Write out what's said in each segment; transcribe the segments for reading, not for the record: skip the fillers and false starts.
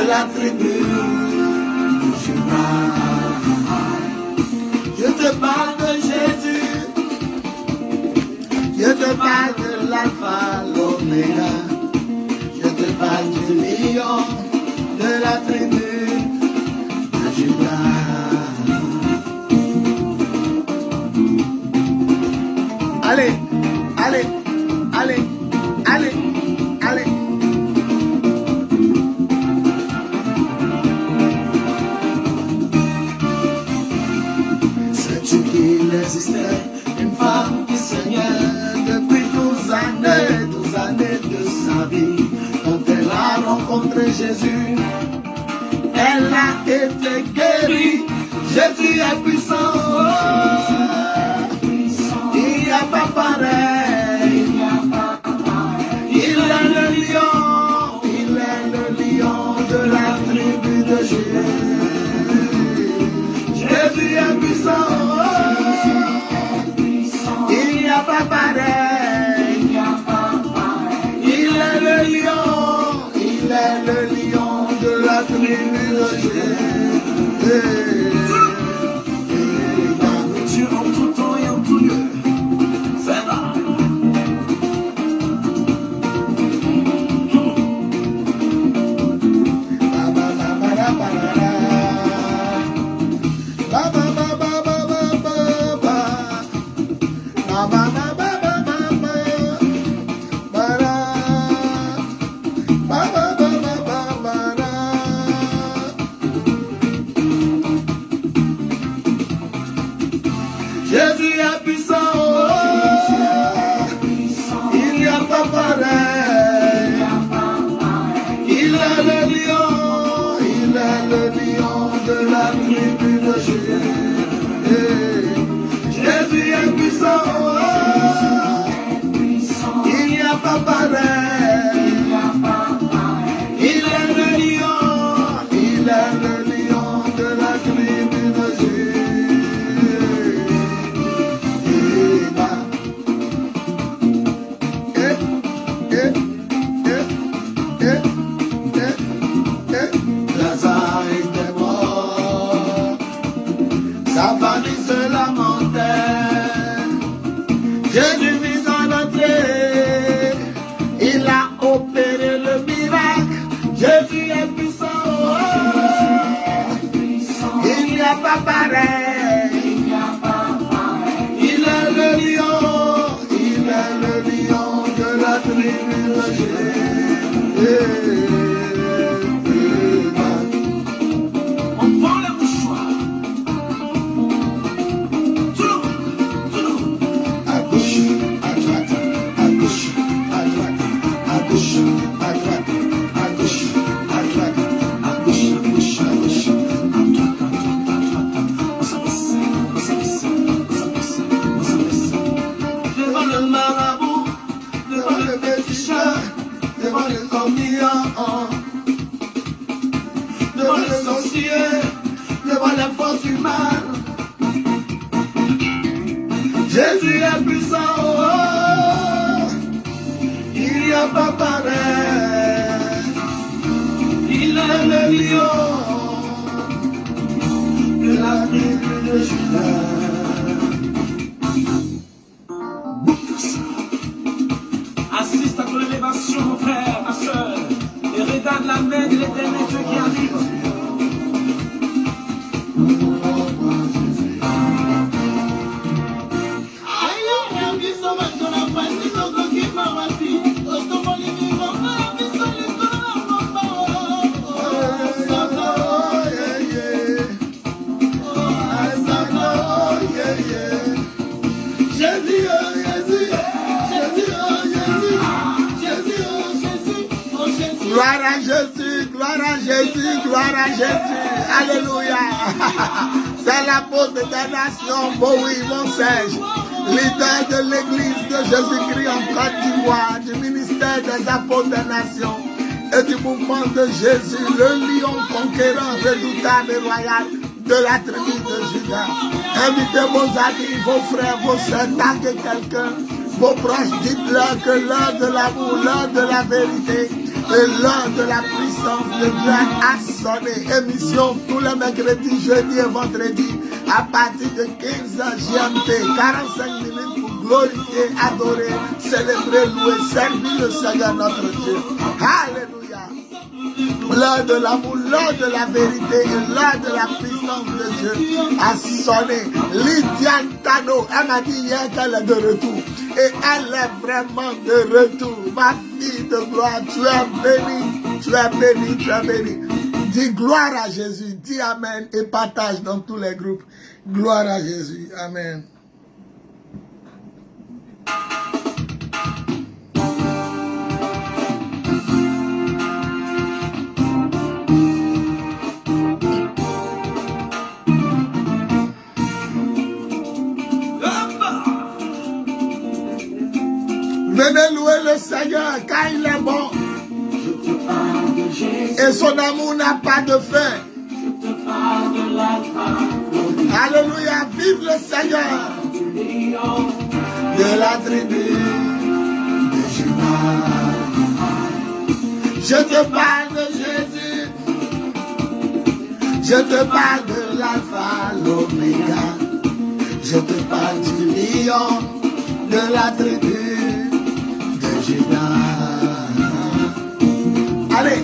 La tribu de Juda. Je te parle de Jésus, je te parle de l'alpha, l'oméga, je te parle du lion de la tribu de Juda. Allez, allez, allez, allez, allez. Une femme qui saignait depuis 12 années de sa vie. Quand elle a rencontré Jésus, elle a été guérie. Jésus est puissant, il n'y a pas pareil. Il est le lion de la tribu de Juda. Jésus est puissant. Il n'y a pas pareil. Il est le lion de la tribu de Juda. Dieu en tout temps et en tout lieu. Fais-la. Jésus est puissant, il n'y a pas pareil. Il est le lion de la tribu de Juda. Jésus est puissant, il n'y a pas pareil. Il est le lion de la tribu de Juda. Lazare était mort, sa famille se lamentait. Jésus vit en entrée, il a opéré le miracle. Jésus est puissant, il n'y a pas pareil. Il est le lion de la tribu de Juda. Devant le communion, devant le sorcier, devant la force humaine. Jésus est puissant, il n'y a pas pareil. Il est le lion de la tribu de Juda. Assiste à ton élévation, mon frère, ma soeur, et regarde la main de l'Éternel Dieu qui arrive. Gloire à Jésus, gloire à Jésus, gloire à Jésus. Alléluia. C'est l'apôtre des nations, Bowie Monsège, leader de l'église de Jésus-Christ en Côte d'Ivoire, du ministère des apôtres des nations et du mouvement de Jésus, le lion conquérant, redoutable et royal de la tribu de Juda. Invitez vos amis, vos frères, vos sœurs, taguez quelqu'un, vos proches, dites-leur que l'heure de l'amour, l'heure de la vérité et l'heure de la puissance de Dieu a sonné. Émission tous les mercredis, jeudi et vendredi à partir de 15h GMT, 45 minutes pour glorifier, adorer, célébrer, louer, servir le Seigneur notre Dieu. Alléluia. L'heure de l'amour, l'heure de la vérité et l'heure de la puissance de Dieu a sonné. Lydiane Tano, elle m'a dit hier qu'elle est de retour. Et elle est vraiment de retour. Ma fille de gloire, tu es bénie, tu es bénie, tu es bénie. Dis gloire à Jésus, dis amen et partage dans tous les groupes. Gloire à Jésus, amen. Venez louer le Seigneur car il est bon. Et son amour n'a pas de fin. Alléluia, vive le Seigneur. De la tribu de Juda. Je te parle de Jésus. Je te parle de l'alpha, l'oméga. Je te parle du lion de la tribu. Allez,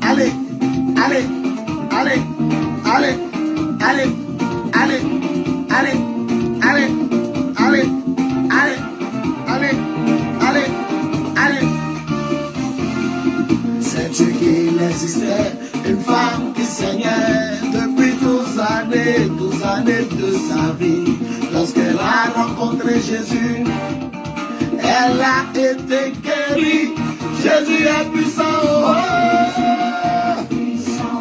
allez, allez, allez, allez, allez, allez, allez, allez, allez, allez, allez, allez, allez. Sais-tu qu'il existait une femme qui saignait depuis 12 années de sa vie? Lorsqu'elle a rencontré Jésus, elle a été guérie. Jésus est puissant. Oh,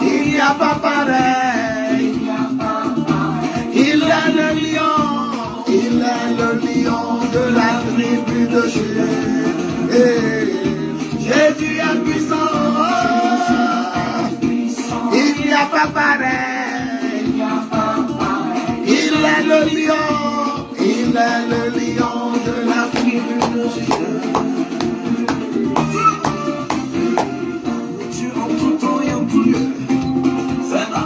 il n'y a pas pareil. Il est le lion. Il est le lion de la tribu de Juda. Jésus est puissant. Oh, il n'y a pas pareil. Il est le lion. Il est le lion de la tribu de Juda. Dieu en tout temps et en tout lieu. C'est là.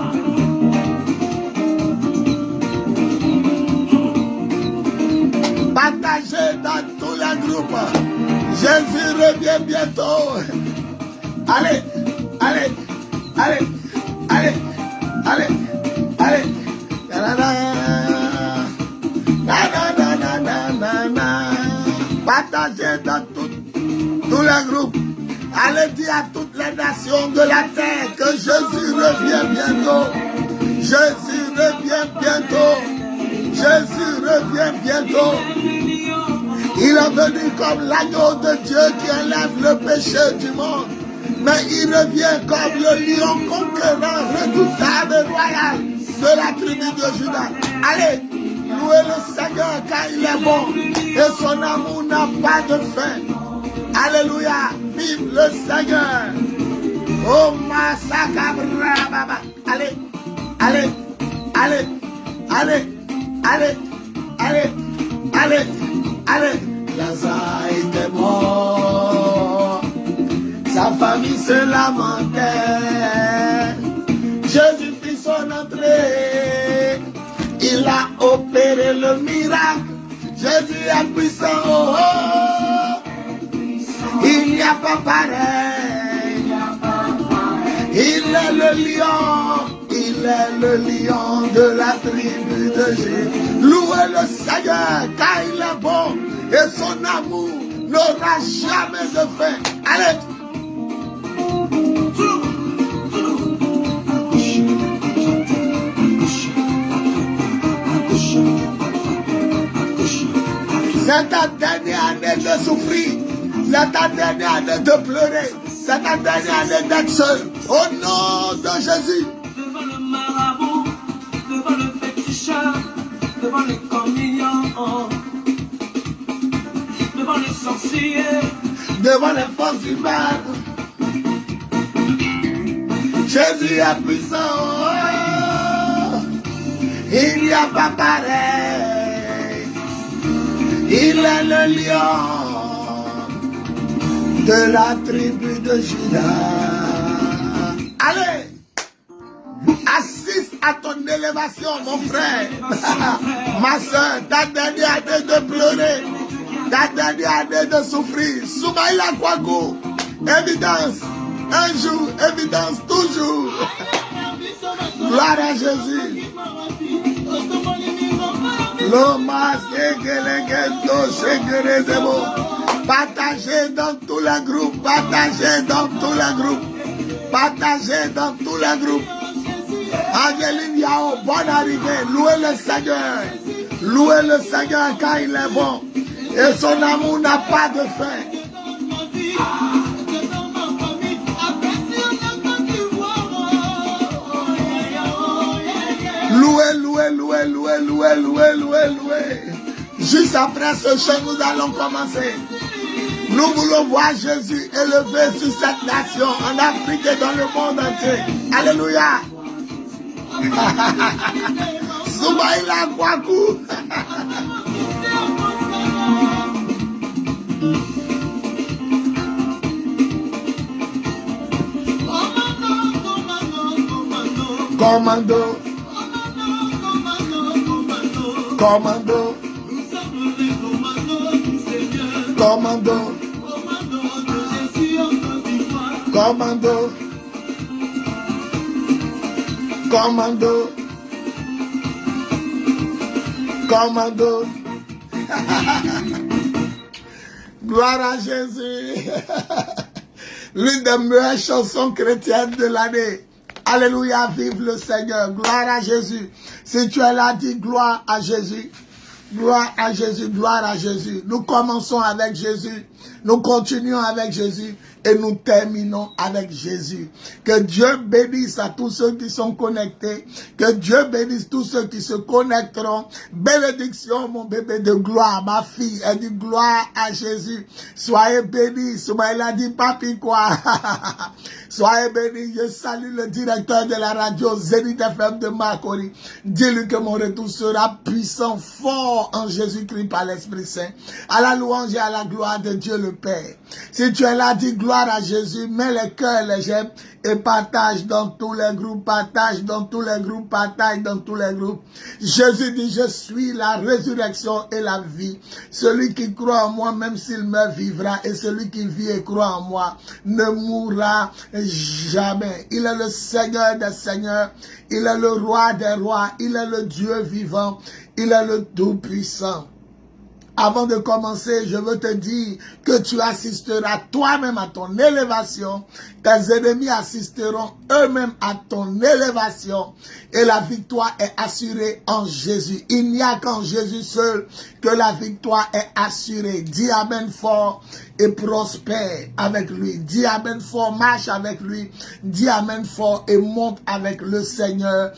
Partagez dans tous les groupes. Jésus revient bientôt. Allez, allez, allez, allez, allez, allez. Partagez dans tous les groupes. Allez dire à toutes les nations de la terre que Jésus revient bientôt. Jésus revient bientôt. Jésus revient bientôt. Il est venu comme l'agneau de Dieu qui enlève le péché du monde. Mais il revient comme le lion conquérant, redoutable et royal de la tribu de Juda. Allez, louez le Seigneur car il est bon et son amour n'a pas de fin. Alléluia, vive le Seigneur. Oh Massacabra Baba. Allez, allez, allez, allez, allez, allez, allez, allez. Lazare était mort, sa famille se lamentait. Jésus fit son entrée, il a opéré le miracle. Jésus est puissant, oh, oh. Il n'y a pas pareil. Il est le lion, il est le lion de la tribu de Juda. Louez le Seigneur car il est bon et son amour n'aura jamais de fin. Allez. C'est ta dernière année de souffrir. C'est ta dernière année de pleurer. C'est ta dernière année d'être seul. Au nom de Jésus. Devant le marabout, devant le féticheur, devant les communions, devant les sorciers, devant les forces humaines. Jésus est puissant. Il n'y a pas pareil. Il est le lion de la tribu de Juda. Allez, assiste à ton élévation, mon frère. Ma soeur, ta dernière année de pleurer, ta dernière année de souffrir. Soumaïla Kwaku, évidence, un jour, évidence toujours. Gloire à Jésus. Partagez dans tous les groupes, partagez dans tous les groupes, partagez dans tous les groupes. Angeline Yao, bonne arrivée, louez le Seigneur. Louez le Seigneur car il est bon. Et son amour n'a pas de fin. Louez, louez, louez, louez, louez, louez, louez, louez. Juste après ce chant, nous allons commencer. Nous voulons voir Jésus élevé sur cette nation, en Afrique et dans le monde entier. Alléluia. Soumaïla Kwaku. Commando. Commando. Commando. Commando. Commando. Commando. Gloire à Jésus. L'une des meilleures chansons chrétiennes de l'année. Alléluia, vive le Seigneur. Gloire à Jésus. Si tu es là, dis gloire à Jésus. Gloire à Jésus, gloire à Jésus. Nous commençons avec Jésus. Nous continuons avec Jésus. Et nous terminons avec Jésus. Que Dieu bénisse à tous ceux qui sont connectés. Que Dieu bénisse tous ceux qui se connecteront. Bénédiction, mon bébé de gloire. Ma fille, elle dit gloire à Jésus. Soyez bénis. Elle a dit papi quoi. Soyez bénis. Je salue le directeur de la radio Zénith FM de Makori. Dis-lui que mon retour sera puissant, fort en Jésus-Christ par l'Esprit Saint. À la louange et à la gloire de Dieu le Père. Si tu es là, dis gloire à Jésus, mets les cœurs, les j'aime et partage dans tous les groupes, partage dans tous les groupes, partage dans tous les groupes. Jésus dit, je suis la résurrection et la vie. Celui qui croit en moi, même s'il meurt, vivra. Et celui qui vit et croit en moi ne mourra jamais. Il est le Seigneur des seigneurs. Il est le roi des rois. Il est le Dieu vivant. Il est le Tout-Puissant. Avant de commencer, je veux te dire que tu assisteras toi-même à ton élévation. Tes ennemis assisteront eux-mêmes à ton élévation. Et la victoire est assurée en Jésus. Il n'y a qu'en Jésus seul que la victoire est assurée. Dis Amen fort et prospère avec lui. Dis Amen fort, marche avec lui. Dis Amen fort et monte avec le Seigneur,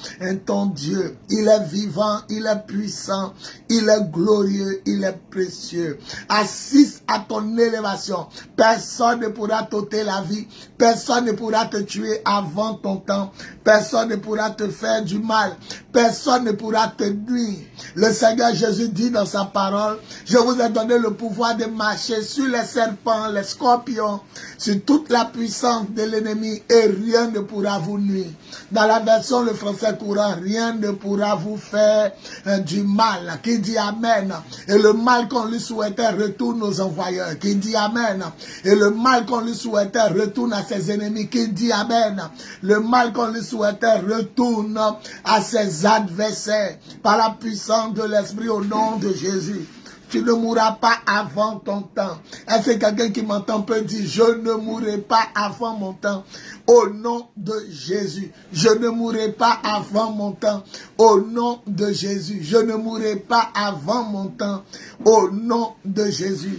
ton Dieu. Il est vivant, il est puissant, il est glorieux, il est précieux. Assiste à ton élévation. Personne ne pourra t'ôter la vie. Personne ne pourra te tuer avant ton temps. Personne ne pourra te faire du mal. Personne ne pourra te nuire. Le Seigneur Jésus dit dans sa parole, je vous ai donné le pouvoir de marcher sur les serpents, les scorpions, sur toute la puissance de l'ennemi et rien ne pourra vous nuire. Dans la version le français courant, rien ne pourra vous faire du mal. Qui dit Amen? Et le mal qu'on lui souhaitait retourne aux envoyeurs. Qui dit Amen? Et le mal qu'on lui souhaitait retourne à ses ennemis. Qui dit Amen? Le mal qu'on lui souhaitait retourne à ses adversaires. Par la puissance de l'Esprit au nom de Jésus. Tu ne mourras pas avant ton temps. Est-ce que quelqu'un qui m'entend peut dire, je ne mourrai pas avant mon temps. Au nom de Jésus. Je ne mourrai pas avant mon temps. Au nom de Jésus. Je ne mourrai pas avant mon temps. Au nom de Jésus.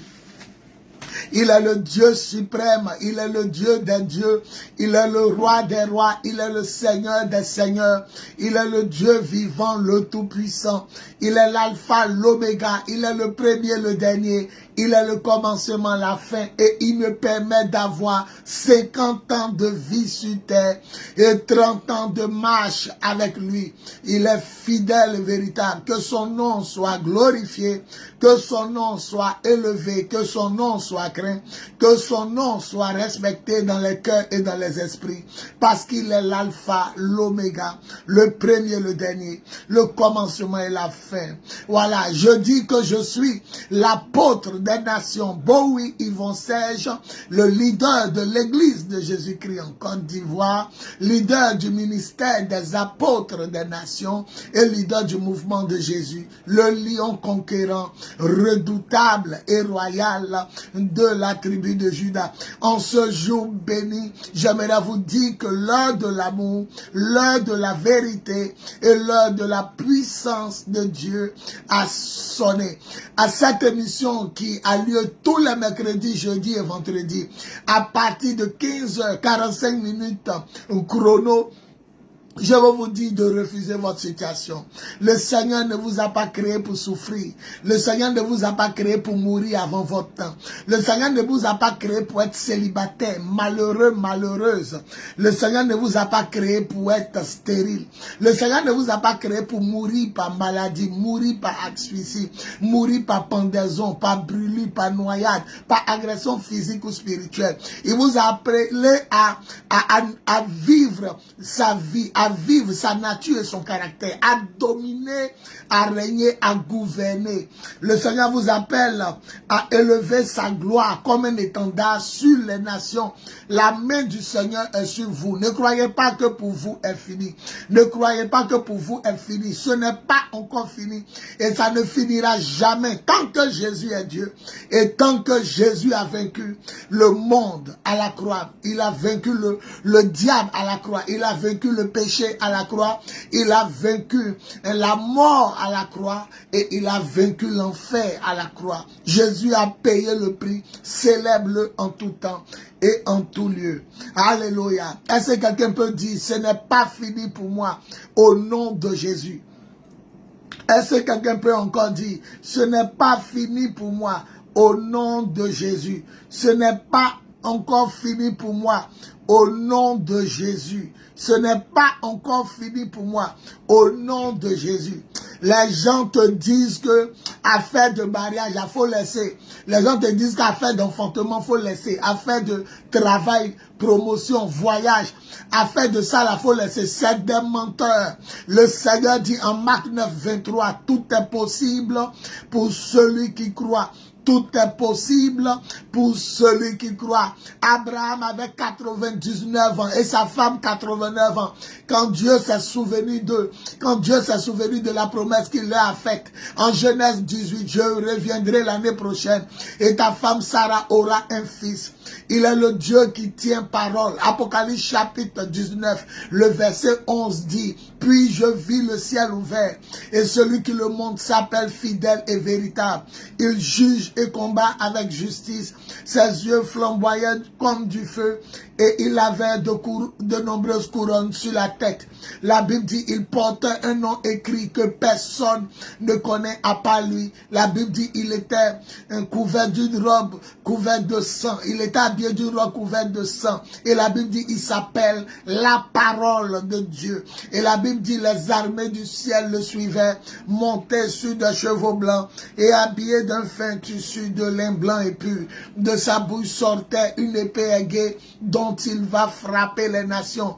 Il est le Dieu suprême, il est le Dieu des dieux, il est le roi des rois, il est le Seigneur des seigneurs, il est le Dieu vivant, le tout-puissant, il est l'alpha, l'oméga, il est le premier, le dernier, il est le commencement, la fin, et il me permet d'avoir 50 ans de vie sur terre et 30 ans de marche avec lui. Il est fidèle et véritable. Que son nom soit glorifié, que son nom soit élevé, que son nom soit craint, que son nom soit respecté dans les cœurs et dans les esprits, parce qu'il est l'alpha, l'oméga, le premier, le dernier, le commencement et la fin. Voilà, je dis que je suis l'apôtre des nations, Bowie Yvon Serge, le leader de l'église de Jésus-Christ en Côte d'Ivoire, leader du ministère des apôtres des nations et leader du mouvement de Jésus, le lion conquérant, redoutable et royal de la tribu de Juda. En ce jour béni, j'aimerais vous dire que l'heure de l'amour, l'heure de la vérité et l'heure de la puissance de Dieu a sonné. À cette émission qui a lieu tous les mercredis, jeudis et vendredis, à partir de 15h45 chrono, je vais vous dire de refuser votre situation. Le Seigneur ne vous a pas créé pour souffrir. Le Seigneur ne vous a pas créé pour mourir avant votre temps. Le Seigneur ne vous a pas créé pour être célibataire, malheureux, malheureuse. Le Seigneur ne vous a pas créé pour être stérile. Le Seigneur ne vous a pas créé pour mourir par maladie, mourir par asphyxie, mourir par pendaison, par brûlure, par noyade, par agression physique ou spirituelle. Il vous a appelé à vivre sa vie, à vivre sa nature et son caractère, à dominer, à régner, à gouverner. Le Seigneur vous appelle à élever sa gloire comme un étendard sur les nations. La main du Seigneur est sur vous. Ne croyez pas que pour vous est fini. Ne croyez pas que pour vous est fini. Ce n'est pas encore fini et ça ne finira jamais tant que Jésus est Dieu et tant que Jésus a vaincu le monde à la croix. Il a vaincu le diable à la croix. Il a vaincu le péché à la croix, il a vaincu la mort à la croix et il a vaincu l'enfer à la croix. Jésus a payé le prix, célèbre-le en tout temps et en tout lieu. Alléluia. Est-ce que quelqu'un peut dire, ce n'est pas fini pour moi au nom de Jésus? Est-ce que quelqu'un peut encore dire, ce n'est pas fini pour moi au nom de Jésus? Ce n'est pas encore fini pour moi au nom de Jésus. Ce n'est pas encore fini pour moi au nom de Jésus. Les gens te disent que affaire de mariage, il faut laisser. Les gens te disent qu'affaire d'enfantement, il faut laisser. Affaire de travail, promotion, voyage, affaire de ça, il faut laisser. C'est des menteurs. Le Seigneur dit en Marc 9, 23, tout est possible pour celui qui croit. Tout est possible pour celui qui croit. Abraham avait 99 ans et sa femme 89 ans. Quand Dieu s'est souvenu d'eux, quand Dieu s'est souvenu de la promesse qu'il leur a faite, en Genèse 18, je reviendrai l'année prochaine et ta femme Sarah aura un fils. Il est le Dieu qui tient parole. Apocalypse chapitre 19, le verset 11 dit, puis je vis le ciel ouvert et celui qui le monte s'appelle fidèle et véritable. Il juge et combat avec justice. Ses yeux flamboyaient comme du feu et il avait de nombreuses couronnes sur la tête. La Bible dit, il portait un nom écrit que personne ne connaît à part lui. La Bible dit, il était couvert d'une robe couverte de sang. Il était habillé d'une robe couverte de sang. Et la Bible dit, il s'appelle la parole de Dieu. Et la Bible dit, les armées du ciel le suivaient, montés sur des chevaux blancs et habillés d'un fin tissu de lin blanc et pur. De sa bouche sortait une épée aiguë dont il va frapper les nations.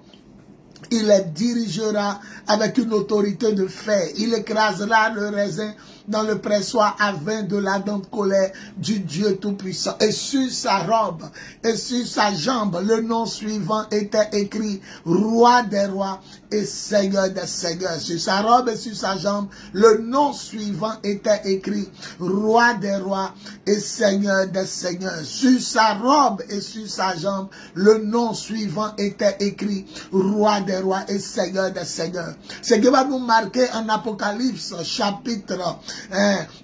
Il les dirigera avec une autorité de fer. Il écrasera le raisin dans le pressoir à vin de l'ardente colère du Dieu Tout-Puissant. Et sur sa robe et sur sa jambe, le nom suivant était écrit Roi des rois et Seigneur des seigneurs. Sur sa robe et sur sa jambe, le nom suivant était écrit Roi des rois et Seigneur des seigneurs. Sur sa robe et sur sa jambe, le nom suivant était écrit Roi des rois et Seigneur des seigneurs. Ce qui va nous marquer en Apocalypse chapitre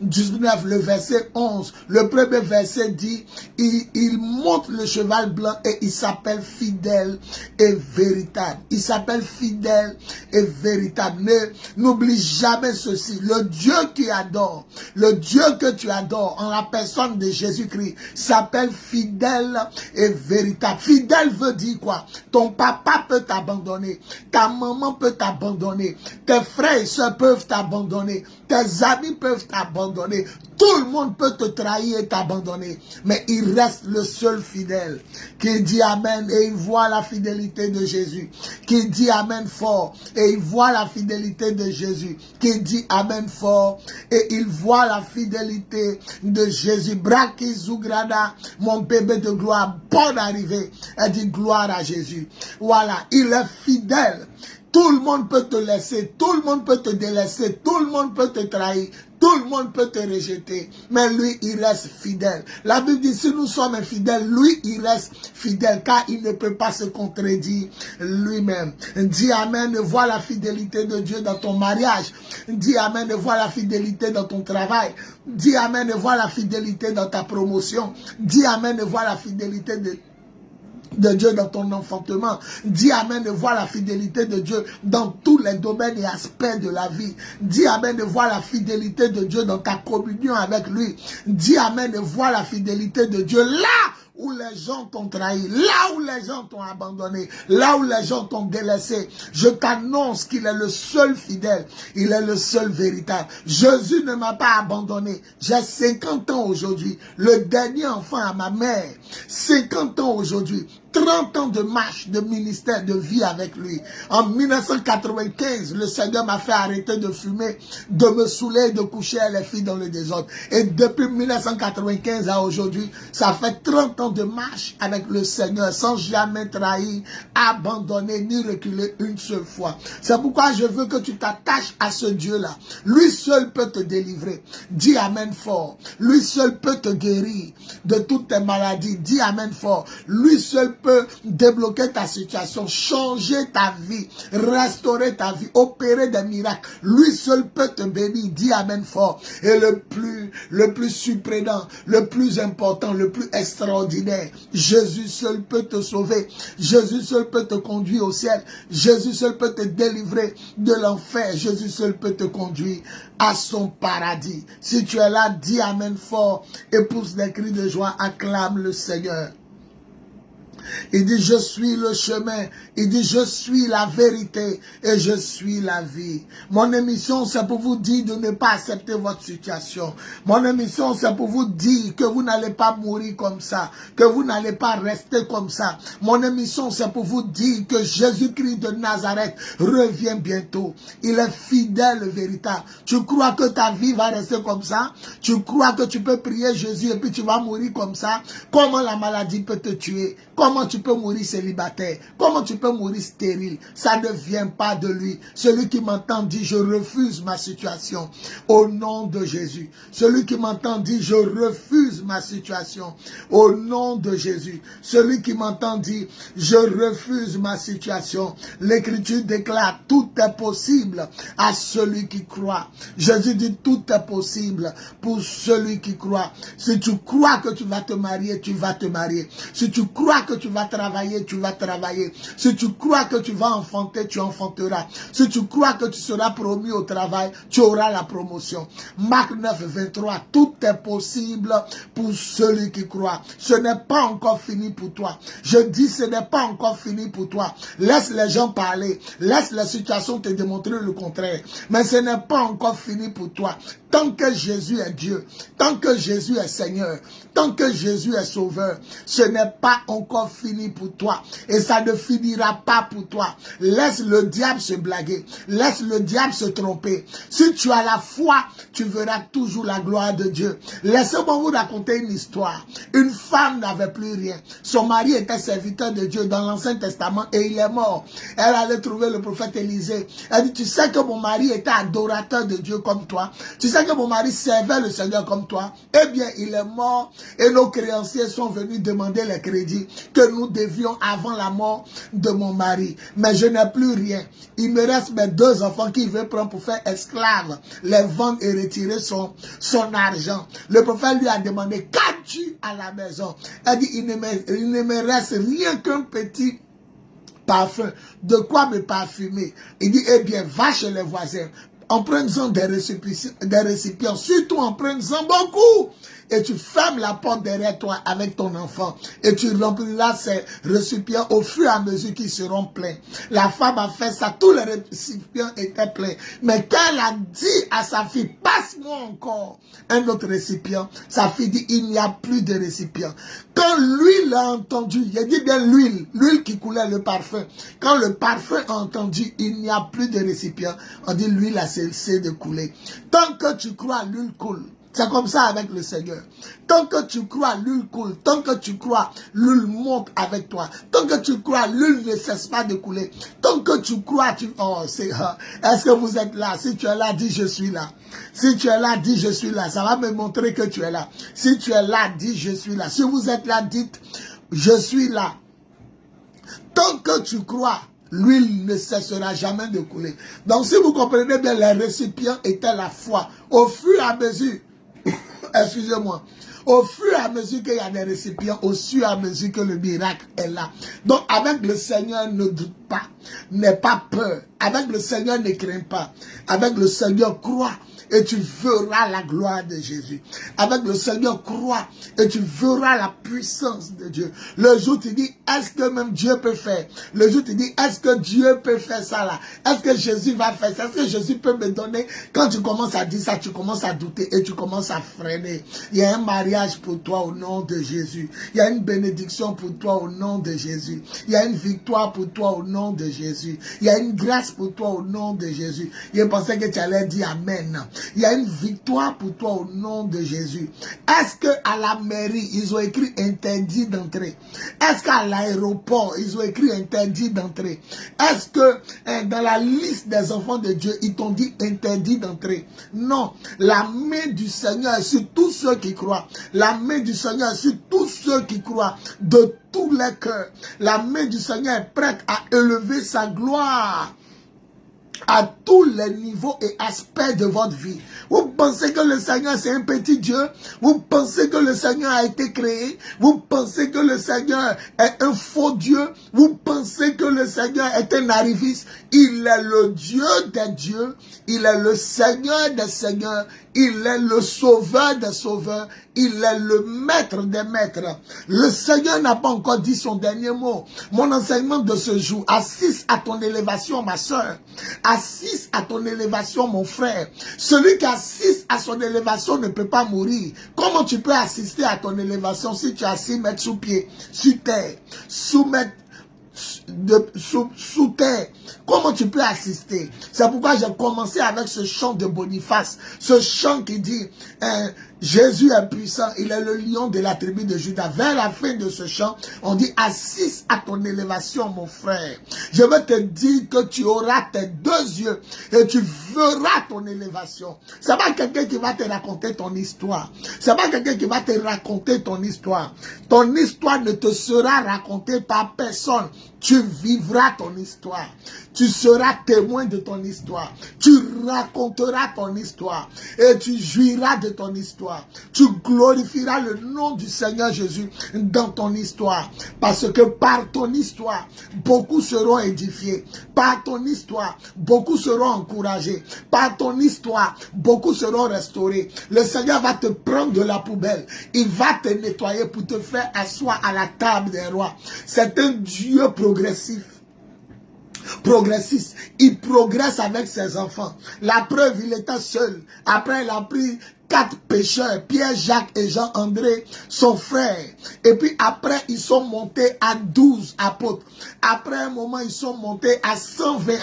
19, le verset 11. Le premier verset dit, il monte le cheval blanc et il s'appelle fidèle et véritable. Il s'appelle fidèle et véritable. N'oublie jamais ceci. Le Dieu qui adore, le Dieu que tu adores en la personne de Jésus-Christ s'appelle fidèle et véritable. Fidèle veut dire quoi? Ton papa peut t'abandonner, ta maman peut t'abandonner, tes frères et soeurs peuvent t'abandonner, tes amis peuvent t'abandonner, tout le monde peut te trahir et t'abandonner, mais il reste le seul fidèle qui dit Amen et il voit la fidélité de Jésus, qui dit Amen fort et il voit la fidélité de Jésus, qui dit Amen fort et il voit la fidélité de Jésus. Braki Zougrada, mon bébé de gloire, bonne arrivée, elle dit gloire à Jésus. Voilà, il est fidèle. Tout le monde peut te laisser, tout le monde peut te délaisser, tout le monde peut te trahir, tout le monde peut te rejeter, mais lui, il reste fidèle. La Bible dit, si nous sommes infidèles, lui, il reste fidèle, car il ne peut pas se contredire lui-même. Dis Amen et vois la fidélité de Dieu dans ton mariage. Dis Amen et vois la fidélité dans ton travail. Dis Amen et vois la fidélité dans ta promotion. Dis Amen et vois la fidélité de Dieu dans ton enfantement. Dis Amen et vois la fidélité de Dieu dans tous les domaines et aspects de la vie. Dis Amen et vois la fidélité de Dieu dans ta communion avec lui. Dis Amen et vois la fidélité de Dieu là où les gens t'ont trahi, là où les gens t'ont abandonné, là où les gens t'ont délaissé. Je t'annonce qu'il est le seul fidèle, il est le seul véritable. Jésus ne m'a pas abandonné. J'ai 50 ans aujourd'hui, le dernier enfant à ma mère. 50 ans aujourd'hui. 30 ans de marche, de ministère, de vie avec lui. En 1995, le Seigneur m'a fait arrêter de fumer, de me saouler, de coucher les filles dans le désordre. Et depuis 1995 à aujourd'hui, ça fait 30 ans de marche avec le Seigneur, sans jamais trahir, abandonner, ni reculer une seule fois. C'est pourquoi je veux que tu t'attaches à ce Dieu-là. Lui seul peut te délivrer. Dis Amen fort. Lui seul peut te guérir de toutes tes maladies. Dis Amen fort. Lui seul peut débloquer ta situation, changer ta vie, restaurer ta vie, opérer des miracles. Lui seul peut te bénir. Dis Amen fort. Et le plus surprenant, le plus important, le plus extraordinaire, Jésus seul peut te sauver. Jésus seul peut te conduire au ciel. Jésus seul peut te délivrer de l'enfer. Jésus seul peut te conduire à son paradis. Si tu es là, dis Amen fort et pousse des cris de joie, acclame le Seigneur. Il dit, je suis le chemin. Il dit, je suis la vérité et je suis la vie. Mon émission, c'est pour vous dire de ne pas accepter votre situation. Mon émission, c'est pour vous dire que vous n'allez pas mourir comme ça, que vous n'allez pas rester comme ça. Mon émission, c'est pour vous dire que Jésus-Christ de Nazareth revient bientôt. Il est fidèle, véritable. Tu crois que ta vie va rester comme ça? Tu crois que tu peux prier Jésus et puis tu vas mourir comme ça? Comment la maladie peut te tuer? Comment tu peux mourir célibataire? Comment tu peux mourir stérile? Ça ne vient pas de lui. Celui qui m'entend dit, je refuse ma situation au nom de Jésus. Celui qui m'entend dit, je refuse ma situation au nom de Jésus. Celui qui m'entend dit, je refuse ma situation. L'Écriture déclare, tout est possible à celui qui croit. Jésus dit, tout est possible pour celui qui croit. Si tu crois que tu vas te marier, tu vas te marier. Si tu crois que tu vas travailler, tu vas travailler. Si tu crois que tu vas enfanter, tu enfanteras. Si tu crois que tu seras promu au travail, tu auras la promotion. Marc 9, 23, tout est possible pour celui qui croit. Ce n'est pas encore fini pour toi. Je dis, ce n'est pas encore fini pour toi. Laisse les gens parler. Laisse la situation te démontrer le contraire. Mais ce n'est pas encore fini pour toi. Tant que Jésus est Dieu, tant que Jésus est Seigneur, tant que Jésus est Sauveur, ce n'est pas encore fini pour toi. Et ça ne finira pas pour toi. Laisse le diable se blaguer. Laisse le diable se tromper. Si tu as la foi, tu verras toujours la gloire de Dieu. Laissez-moi vous raconter une histoire. Une femme n'avait plus rien. Son mari était serviteur de Dieu dans l'Ancien Testament et il est mort. Elle allait trouver le prophète Élisée. Elle dit, tu sais que mon mari était adorateur de Dieu comme toi. Tu sais sais que mon mari servait le Seigneur comme toi. Eh bien, il est mort et nos créanciers sont venus demander les crédits que nous devions avant la mort de mon mari. Mais je n'ai plus rien. Il me reste mes 2 enfants qu'il veut prendre pour faire esclaves, les vendre et retirer son argent. Le prophète lui a demandé, qu'as-tu à la maison? Elle dit, il ne me reste rien qu'un petit parfum. De quoi me parfumer? Il dit, eh bien, va chez les voisins. En prenant des récipients, surtout en prenant beaucoup. Et tu fermes la porte derrière toi avec ton enfant. Et tu rempliras ces récipients au fur et à mesure qu'ils seront pleins. La femme a fait ça, tous les récipients étaient pleins. Mais quand elle a dit à sa fille, passe-moi encore un autre récipient, sa fille dit, il n'y a plus de récipient. Quand l'huile a entendu, il dit bien l'huile qui coulait le parfum. Quand le parfum a entendu, il n'y a plus de récipient, on dit l'huile a cessé de couler. Tant que tu crois, l'huile coule. C'est comme ça avec le Seigneur. Tant que tu crois, l'huile coule. Tant que tu crois, l'huile monte avec toi. Tant que tu crois, l'huile ne cesse pas de couler. Tant que tu crois, oh, est-ce que vous êtes là? Si tu es là, dis je suis là. Si tu es là, dis je suis là. Ça va me montrer que tu es là. Si tu es là, dis je suis là. Si vous êtes là, dites je suis là. Tant que tu crois, l'huile ne cessera jamais de couler. Donc si vous comprenez bien, les récipients étaient la foi. Au fur et à mesure, excusez-moi, au fur et à mesure qu'il y a des récipients, au fur et à mesure que le miracle est là. Donc avec le Seigneur, ne doute pas, n'aie pas peur. Avec le Seigneur, ne crains pas. Avec le Seigneur, crois. Et tu verras la gloire de Jésus. Avec le Seigneur, crois et tu verras la puissance de Dieu. Le jour tu dis, est-ce que même Dieu peut faire? Le jour tu dis, est-ce que Dieu peut faire ça là? Est-ce que Jésus va faire ça? Est-ce que Jésus peut me donner? Quand tu commences à dire ça, tu commences à douter et tu commences à freiner. Il y a un mariage pour toi au nom de Jésus. Il y a une bénédiction pour toi au nom de Jésus. Il y a une victoire pour toi au nom de Jésus. Il y a une grâce pour toi au nom de Jésus. Je pensais que tu allais dire Amen. Il y a une victoire pour toi au nom de Jésus. Est-ce qu'à la mairie, ils ont écrit interdit d'entrer? Est-ce qu'à l'aéroport, ils ont écrit interdit d'entrer? Est-ce que dans la liste des enfants de Dieu, ils t'ont dit interdit d'entrer? Non. La main du Seigneur est sur tous ceux qui croient. La main du Seigneur est sur tous ceux qui croient de tous les cœurs. La main du Seigneur est prête à élever sa gloire à tous les niveaux et aspects de votre vie. Vous pensez que le Seigneur c'est un petit Dieu? Vous pensez que le Seigneur a été créé? Vous pensez que le Seigneur est un faux Dieu? Vous pensez que le Seigneur est un arriviste? Il est le Dieu des dieux, il est le Seigneur des seigneurs, il est le sauveur des sauveurs, il est le maître des maîtres. Le Seigneur n'a pas encore dit son dernier mot. Mon enseignement de ce jour, assiste à ton élévation, ma soeur. Assiste à ton élévation, mon frère. Celui qui assiste à son élévation ne peut pas mourir. Comment tu peux assister à ton élévation si tu as 6 mètres sous pied, sur terre, sous terre? Comment tu peux assister? C'est pourquoi j'ai commencé avec ce chant de Boniface. Ce chant qui dit, Jésus est puissant, il est le lion de la tribu de Juda. Vers la fin de ce chant, on dit, assiste à ton élévation, mon frère. Je veux te dire que tu auras tes 2 yeux et tu verras ton élévation. C'est pas quelqu'un qui va te raconter ton histoire. C'est pas quelqu'un qui va te raconter ton histoire. Ton histoire ne te sera racontée par personne. Tu vivras ton histoire. Tu seras témoin de ton histoire. Tu raconteras ton histoire. Et tu jouiras de ton histoire. Tu glorifieras le nom du Seigneur Jésus dans ton histoire. Parce que par ton histoire, beaucoup seront édifiés. Par ton histoire, beaucoup seront encouragés. Par ton histoire, beaucoup seront restaurés. Le Seigneur va te prendre de la poubelle. Il va te nettoyer pour te faire asseoir à la table des rois. C'est un Dieu progressif. Progressiste, il progresse avec ses enfants. La preuve, il était seul. Après, il a pris 4 pécheurs, Pierre, Jacques et Jean-André, son frère. Et puis après, ils sont montés à 12 apôtres. Après un moment, ils sont montés à 120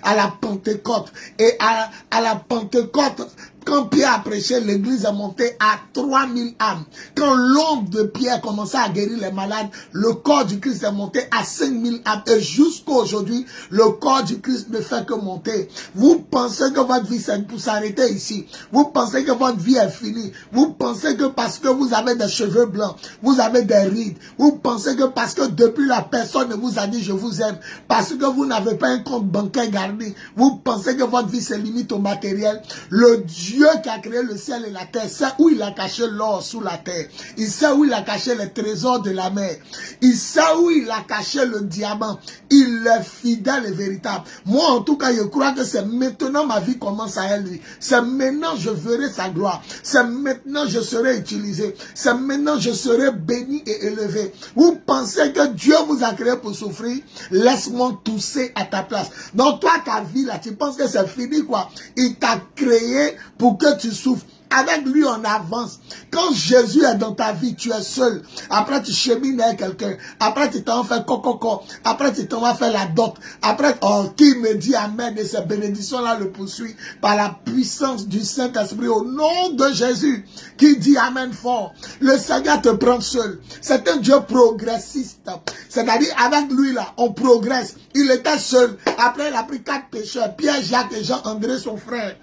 à la Pentecôte. Et à la Pentecôte, Quand Pierre a prêché, l'église est montée à 3000 âmes. Quand l'ombre de Pierre commençait à guérir les malades, le corps du Christ est monté à 5000 âmes. Et jusqu'à aujourd'hui, le corps du Christ ne fait que monter. Vous pensez que votre vie c'est pour s'arrêter ici. Vous pensez que votre vie est finie. Vous pensez que parce que vous avez des cheveux blancs, vous avez des rides. Vous pensez que parce que depuis la personne vous a dit je vous aime, parce que vous n'avez pas un compte bancaire garni, vous pensez que votre vie se limite au matériel. Le Dieu qui a créé le ciel et la terre sait où il a caché l'or sous la terre. Il sait où il a caché les trésors de la mer. Il sait où il a caché le diamant. Il est fidèle et véritable. Moi, en tout cas, je crois que c'est maintenant ma vie commence à lui. C'est maintenant je verrai sa gloire. C'est maintenant je serai utilisé. C'est maintenant je serai béni et élevé. Vous pensez que Dieu vous a créé pour souffrir? Laisse-moi tousser à ta place. Donc toi, ta vie là, tu penses que c'est fini quoi? Il t'a créé pour que tu souffres. Avec lui, on avance. Quand Jésus est dans ta vie, tu es seul. Après, tu chemines avec quelqu'un. Après, tu t'en fais coco. Après, tu t'en vas faire la dot. Après, oh, qui me dit amen et ces bénédictions-là le poursuit par la puissance du Saint-Esprit au nom de Jésus. Qui dit amen fort. Le Seigneur te prend seul. C'est un Dieu progressiste. C'est-à-dire, avec lui, là, on progresse. Il était seul. Après, il a pris 4 pécheurs. Pierre, Jacques et Jean-André, son frère.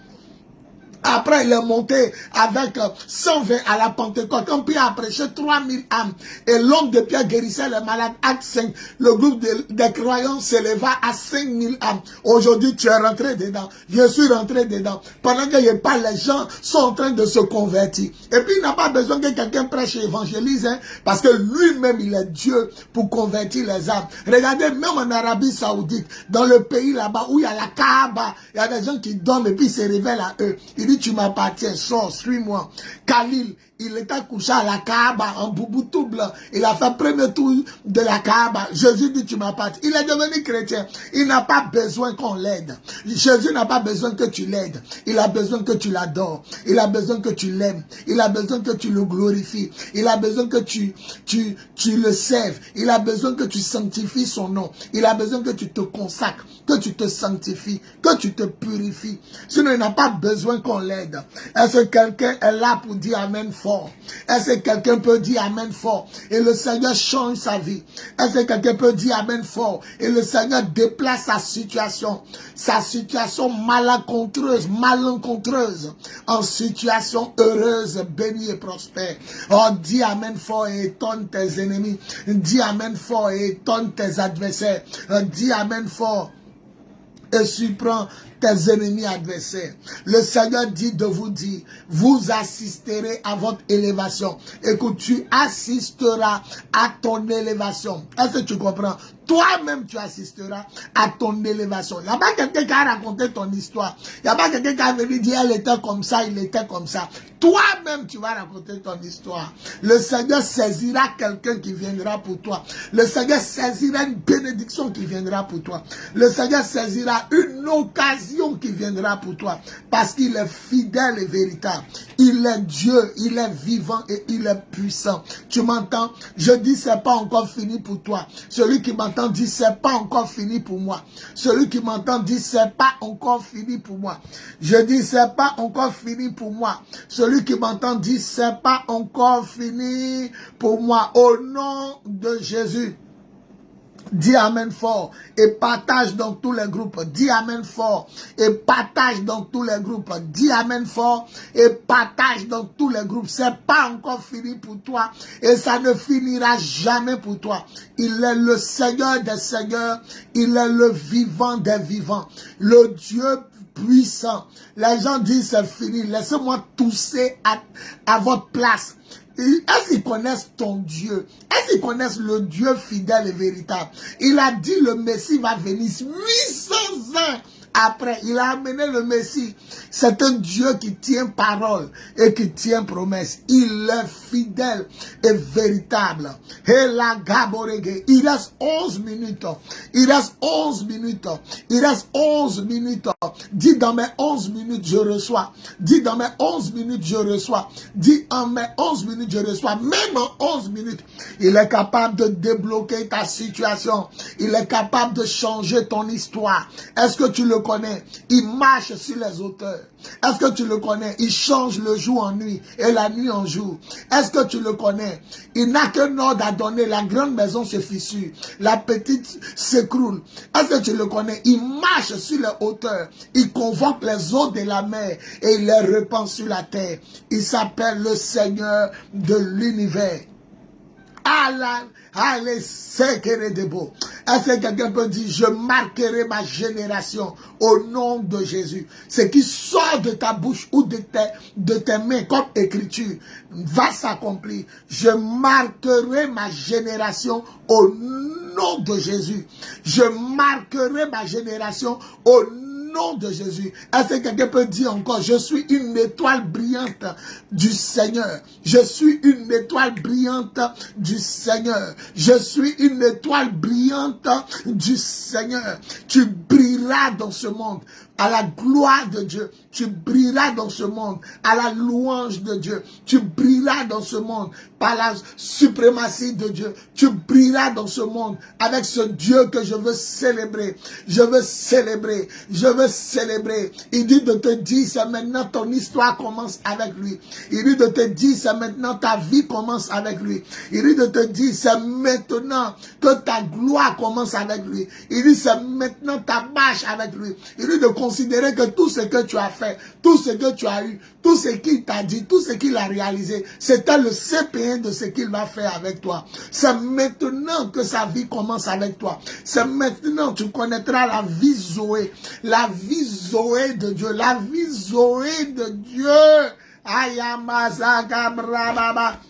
Après, il est monté avec 120 à la Pentecôte. Quand Pierre a prêché 3000 âmes et l'homme de Pierre guérissait les malades, acte 5, le groupe des croyants s'éleva à 5000 âmes. Aujourd'hui, tu es rentré dedans. Je suis rentré dedans. Pendant que je parle, les gens sont en train de se convertir. Et puis, il n'a pas besoin que quelqu'un prêche et évangélise, hein, parce que lui-même, il est Dieu pour convertir les âmes. Regardez, même en Arabie Saoudite, dans le pays là-bas où il y a la Kaaba, il y a des gens qui dorment et puis ils se révèlent à eux. Il dit, tu m'appartiens, sors, suis-moi. Khalil, il était couché à la Kaaba, en boubou tout blanc. Il a fait le premier tour de la Kaaba. Jésus dit, tu m'appartiens. Il est devenu chrétien. Il n'a pas besoin qu'on l'aide. Jésus n'a pas besoin que tu l'aides. Il a besoin que tu l'adores. Il a besoin que tu l'aimes. Il a besoin que tu le glorifies. Il a besoin que tu le serves. Il a besoin que tu sanctifies son nom. Il a besoin que tu te consacres, que tu te sanctifies, que tu te purifies. Sinon, il n'a pas besoin qu'on l'aide. Est-ce que quelqu'un est là pour dire amen fort? Est-ce que quelqu'un peut dire amen fort? Et le Seigneur change sa vie. Est-ce que quelqu'un peut dire amen fort? Et le Seigneur déplace sa situation malencontreuse, en situation heureuse, bénie et prospère. Oh, dis amen fort et étonne tes ennemis. Dis amen fort et étonne tes adversaires. Dis amen fort et surprend tes ennemis adversaires. Le Seigneur dit de vous dire, vous assisterez à votre élévation. Écoute, tu assisteras à ton élévation. Est-ce que tu comprends? Toi-même, tu assisteras à ton élévation. Il n'y a pas quelqu'un qui a raconté ton histoire. Il n'y a pas quelqu'un qui a venu dire, elle était comme ça, il était comme ça. Toi-même, tu vas raconter ton histoire. Le Seigneur saisira quelqu'un qui viendra pour toi. Le Seigneur saisira une bénédiction qui viendra pour toi. Le Seigneur saisira une occasion qui viendra pour toi. Parce qu'il est fidèle et véritable. Il est Dieu, il est vivant et il est puissant. Tu m'entends? Je dis, c'est pas encore fini pour toi. Celui qui m'entend dit, c'est pas encore fini pour moi. Celui qui m'entend dit, c'est pas encore fini pour moi. Je dis, c'est pas encore fini pour moi. Celui qui m'entend dit, c'est pas encore fini pour moi. Au nom de Jésus. Dis amen fort et partage dans tous les groupes. Dis amen fort et partage dans tous les groupes. Dis amen fort et partage dans tous les groupes. C'est pas encore fini pour toi et ça ne finira jamais pour toi. Il est le Seigneur des seigneurs. Il est le vivant des vivants. Le Dieu puissant. Les gens disent c'est fini. Laissez-moi tousser à votre place. Est-ce qu'ils connaissent ton Dieu? Est-ce qu'ils connaissent le Dieu fidèle et véritable? Il a dit le Messie va venir 800 ans après. Il a amené le Messie. C'est un Dieu qui tient parole et qui tient promesse. Il est fidèle et véritable. Il reste 11 minutes. Il reste 11 minutes. Il reste 11 minutes. Dis dans mes 11 minutes, je reçois. Dis dans mes 11 minutes, je reçois. Dis en mes 11 minutes, je reçois. Même en 11 minutes, il est capable de débloquer ta situation. Il est capable de changer ton histoire. Est-ce que tu le connais? Il marche sur les hauteurs. hauteur. Est-ce que tu le connais? Il change le jour en nuit et la nuit en jour. Est-ce que tu le connais? Il n'a qu'un ordre à donner. La grande maison se fissure. La petite s'écroule. Est-ce que tu le connais? Il marche sur les hauteurs. Il convoque les eaux de la mer et il les répand sur la terre. Il s'appelle le Seigneur de l'univers. Est-ce que quelqu'un peut dire, je marquerai ma génération au nom de Jésus? Ce qui sort de ta bouche ou de tes mains comme écriture va s'accomplir. Je marquerai ma génération au nom de Jésus. Je marquerai ma génération au nom de Jésus. Est-ce que quelqu'un peut dire encore, je suis une étoile brillante du Seigneur. Je suis une étoile brillante du Seigneur. Je suis une étoile brillante du Seigneur. Tu brilleras dans ce monde à la gloire de Dieu. Tu brilleras dans ce monde à la louange de Dieu. Tu brilleras dans ce monde par la suprématie de Dieu. Tu brilleras dans ce monde avec ce Dieu que je veux célébrer. Je veux célébrer. Je veux célébrer. Il dit de te dire, c'est maintenant ton histoire commence avec lui. Il dit de te dire, c'est maintenant ta vie commence avec lui. Il dit de te dire, c'est maintenant que ta gloire commence avec lui. Il dit, c'est maintenant ta marche avec lui. Il dit de considérer que tout ce que tu as fait, tout ce que tu as eu, tout ce qu'il t'a dit, tout ce qu'il a réalisé, c'était le CP1 de ce qu'il va faire avec toi. C'est maintenant que sa vie commence avec toi. C'est maintenant que tu connaîtras la vie Zoé. La vie Zoé de Dieu. La vie Zoé de Dieu. Ayamazaga brababa.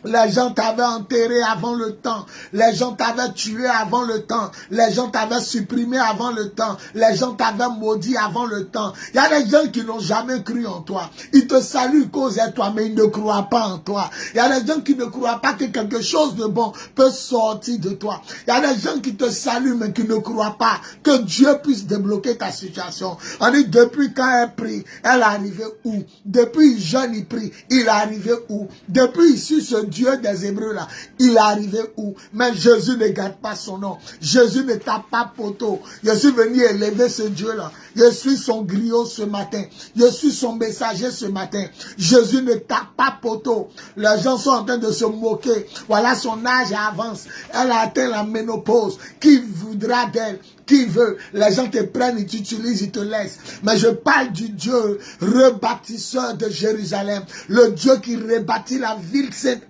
Les gens t'avaient enterré avant le temps. Les gens t'avaient tué avant le temps. Les gens t'avaient supprimé avant le temps. Les gens t'avaient maudit avant le temps. Il y a des gens qui n'ont jamais cru en toi. Ils te saluent cause à toi, mais ils ne croient pas en toi. Il y a des gens qui ne croient pas que quelque chose de bon peut sortir de toi. Il y a des gens qui te saluent, mais qui ne croient pas que Dieu puisse débloquer ta situation. On dit, depuis quand elle prie, elle est arrivée où? Depuis jeune, il prie, il est arrivé où? Depuis ici, ce Dieu des Hébreux là, il est arrivé où? Mais Jésus ne garde pas son nom. Jésus ne tape pas poteau. Je suis venu élever ce Dieu là. Je suis son griot ce matin. Je suis son messager ce matin. Jésus ne tape pas poteau. Les gens sont en train de se moquer. Voilà, son âge avance. Elle a atteint la ménopause. Qui voudra d'elle? Qui veut? Les gens te prennent, ils t'utilisent, ils te laissent. Mais je parle du Dieu rebâtisseur de Jérusalem. Le Dieu qui rebâtit la ville sainte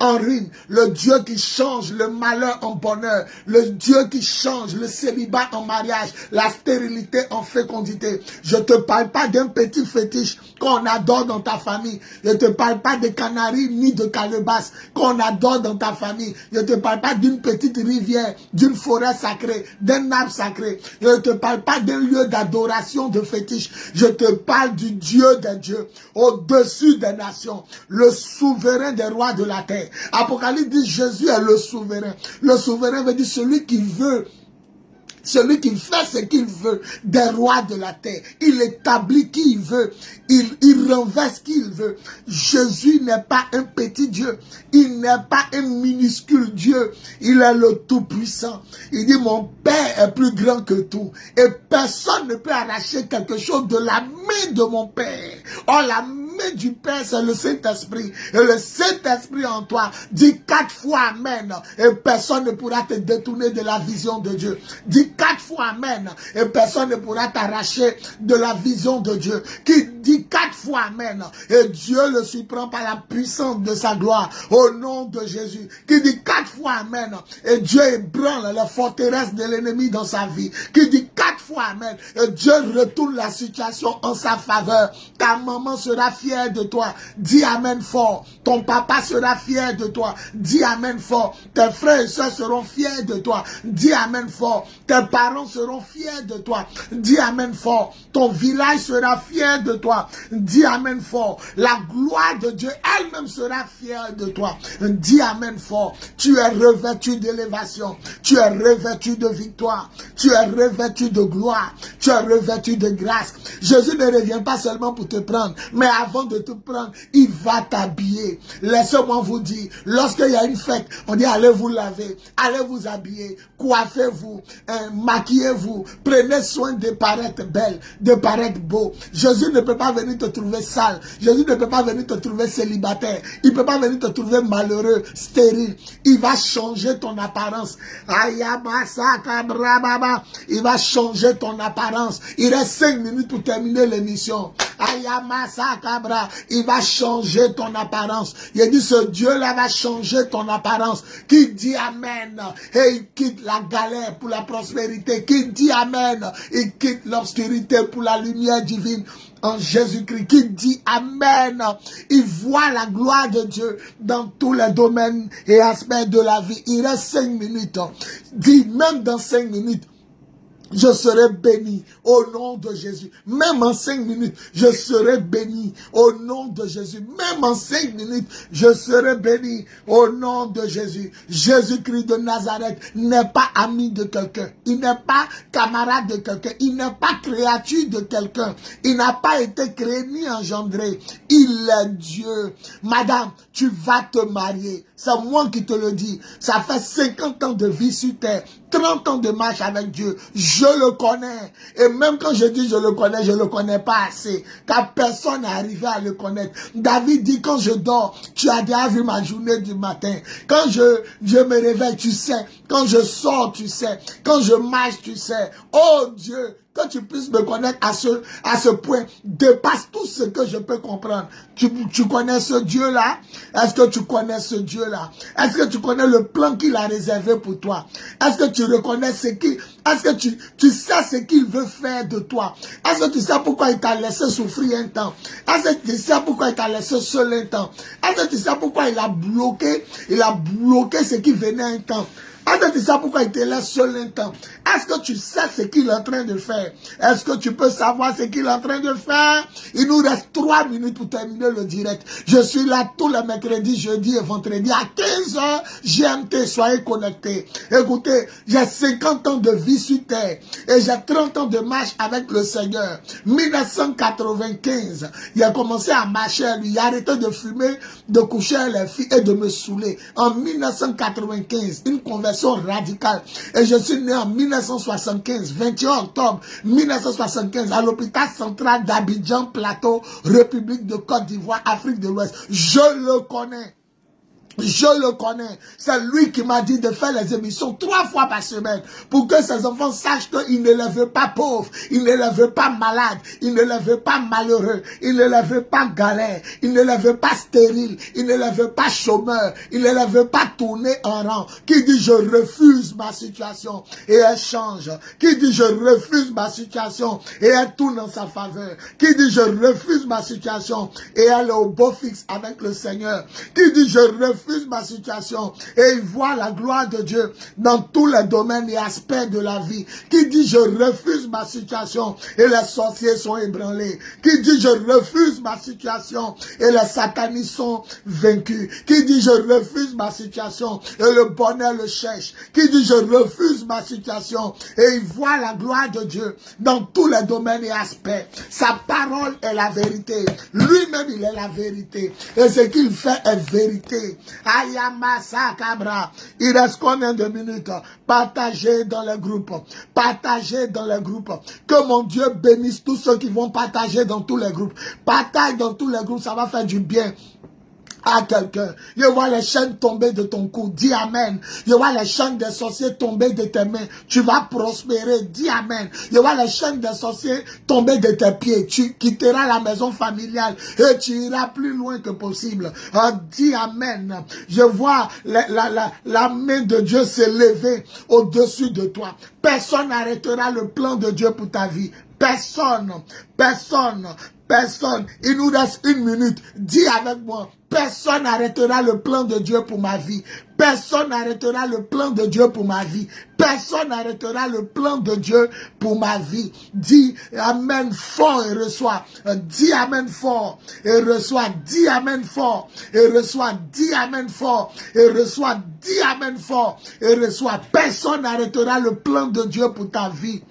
en ruine, le Dieu qui change le malheur en bonheur, le Dieu qui change le célibat en mariage, la stérilité en fécondité. Je te parle pas d'un petit fétiche qu'on adore dans ta famille. Je te parle pas de canaries ni de calebasses qu'on adore dans ta famille. Je te parle pas d'une petite rivière, d'une forêt sacrée, d'un arbre sacré. Je ne te parle pas d'un lieu d'adoration de fétiche. Je te parle du Dieu des dieux, au-dessus des nations, le souverain des rois de la terre. Apocalypse dit Jésus est le souverain. Le souverain veut dire celui qui veut, celui qui fait ce qu'il veut des rois de la terre. Il établit qui il veut. Il renverse qui il veut. Jésus n'est pas un petit Dieu. Il n'est pas un minuscule Dieu. Il est le Tout-Puissant. Il dit, mon Père est plus grand que tout. Et personne ne peut arracher quelque chose de la main de mon Père. Oh, la main du Père, c'est le Saint-Esprit. Et le Saint-Esprit en toi dit 4 fois Amen. Et personne ne pourra te détourner de la vision de Dieu. Dis 4 fois Amen. Et personne ne pourra t'arracher de la vision de Dieu. Qui dit 4 fois Amen. Et Dieu le surprend par la puissance de sa gloire. Au nom de Jésus. Qui dit 4 fois Amen. Et Dieu ébranle la forteresse de l'ennemi dans sa vie. Qui dit 4 fois Amen. Et Dieu retourne la situation en sa faveur. Ta maman sera fière de toi. Dis Amen fort. Ton papa sera fier de toi. Dis Amen fort. Tes frères et soeurs seront fiers de toi. Dis Amen fort. Tes parents seront fiers de toi. Dis Amen fort. Ton village sera fier de toi. Dis Amen fort. La gloire de Dieu elle-même sera fière de toi. Dis Amen fort. Tu es revêtu d'élévation. Tu es revêtu de victoire. Tu es revêtu de gloire. gloire, tu es revêtu de grâce. Jésus ne revient pas seulement pour te prendre, mais avant de te prendre, il va t'habiller. Laissez-moi vous dire, lorsqu'il y a une fête, on dit allez vous laver, allez vous habiller, coiffez-vous, maquillez-vous, prenez soin de paraître belle, de paraître beau. Jésus ne peut pas venir te trouver sale, Jésus ne peut pas venir te trouver célibataire, il ne peut pas venir te trouver malheureux, stérile. Il va changer ton apparence. Il va changer ton apparence. Il reste 5 minutes pour terminer l'émission. Il va changer ton apparence. Il dit ce Dieu-là va changer ton apparence. Qui dit Amen, et il quitte la galère pour la prospérité. Qui dit Amen, il quitte l'obscurité pour la lumière divine. En Jésus-Christ, qui dit Amen, il voit la gloire de Dieu dans tous les domaines et aspects de la vie. Il reste 5 minutes. Dis, même dans 5 minutes, je serai béni au nom de Jésus. Même en 5 minutes, je serai béni au nom de Jésus. Même en 5 minutes, je serai béni au nom de Jésus. Jésus-Christ de Nazareth n'est pas ami de quelqu'un. Il n'est pas camarade de quelqu'un. Il n'est pas créature de quelqu'un. Il n'a pas été créé ni engendré. Il est Dieu. Madame, tu vas te marier. C'est moi qui te le dis. Ça fait 50 ans de vie sur terre. 30 ans de marche avec Dieu, je le connais. Et même quand je dis je le connais pas assez. Car personne n'est arrivé à le connaître. David dit, quand je dors, tu as déjà vu ma journée du matin. Quand je me réveille, tu sais. Quand je sors, tu sais. Quand je marche, tu sais. Oh Dieu, que tu puisses me connaître à ce point, dépasse tout ce que je peux comprendre. Tu connais ce Dieu-là? Est-ce que tu connais ce Dieu-là? Est-ce que tu connais le plan qu'il a réservé pour toi? Est-ce que tu reconnais est-ce que tu sais ce qu'il veut faire de toi? Est-ce que tu sais pourquoi il t'a laissé souffrir un temps? Est-ce que tu sais pourquoi il t'a laissé seul un temps? Est-ce que tu sais pourquoi il a bloqué ce qui venait un temps? Est-ce que tu sais pourquoi il te laisse seul un temps? Est-ce que tu sais ce qu'il est en train de faire? Est-ce que tu peux savoir ce qu'il est en train de faire? Il nous reste 3 minutes pour terminer le direct. Je suis là tous les mercredis, jeudi et vendredi à 15h GMT. Soyez connectés. Écoutez, j'ai 50 ans de vie sur terre et j'ai 30 ans de marche avec le Seigneur. 1995, il a commencé à marcher à lui. Il a arrêté de fumer, de coucher les filles et de me saouler. En 1995, une conversion radicale. Et je suis né en 1975, 21 octobre 1975, à l'hôpital central d'Abidjan, Plateau, République de Côte d'Ivoire, Afrique de l'Ouest. Je le connais. Je le connais. C'est lui qui m'a dit de faire les émissions 3 fois par semaine pour que ses enfants sachent qu'il ne les veut pas pauvres, il ne les veut pas malades, il ne les veut pas malheureux, il ne les veut pas galères, il ne les veut pas stériles, il ne les veut pas chômeurs, il ne les veut pas tourner en rang. Qui dit je refuse ma situation et elle change. Qui dit je refuse ma situation et elle tourne en sa faveur. Qui dit je refuse ma situation et elle est au beau fixe avec le Seigneur. Qui dit je refuse ma situation et il voit la gloire de Dieu dans tous les domaines et aspects de la vie. Qui dit je refuse ma situation et les sorciers sont ébranlés. Qui dit je refuse ma situation et les satanistes sont vaincus. Qui dit je refuse ma situation et le bonheur le cherche. Qui dit je refuse ma situation et il voit la gloire de Dieu dans tous les domaines et aspects. Sa parole est la vérité. Lui-même il est la vérité et ce qu'il fait est vérité. Ayamasa Cabra. Il reste combien de minutes? Partagez dans les groupes. Partagez dans les groupes. Que mon Dieu bénisse tous ceux qui vont partager dans tous les groupes. Partage dans tous les groupes, ça va faire du bien à quelqu'un. Je vois les chaînes tomber de ton cou. Dis Amen. Je vois les chaînes des sorciers tomber de tes mains. Tu vas prospérer. Dis Amen. Je vois les chaînes des sorciers tomber de tes pieds. Tu quitteras la maison familiale et tu iras plus loin que possible. Dis Amen. Je vois la main de Dieu s'élever au-dessus de toi. Personne n'arrêtera le plan de Dieu pour ta vie. Personne. Personne. Personne. Il nous reste 1 minute. Dis avec moi. Personne n'arrêtera le plan de Dieu pour ma vie. Personne n'arrêtera le plan de Dieu pour ma vie. Personne n'arrêtera le plan de Dieu pour ma vie. Dis Amen fort et reçois. Dis Amen fort et reçois. Dis Amen fort et reçois. Dis Amen fort et reçois. Dis Amen fort et reçois. Personne n'arrêtera le plan de Dieu pour ta vie.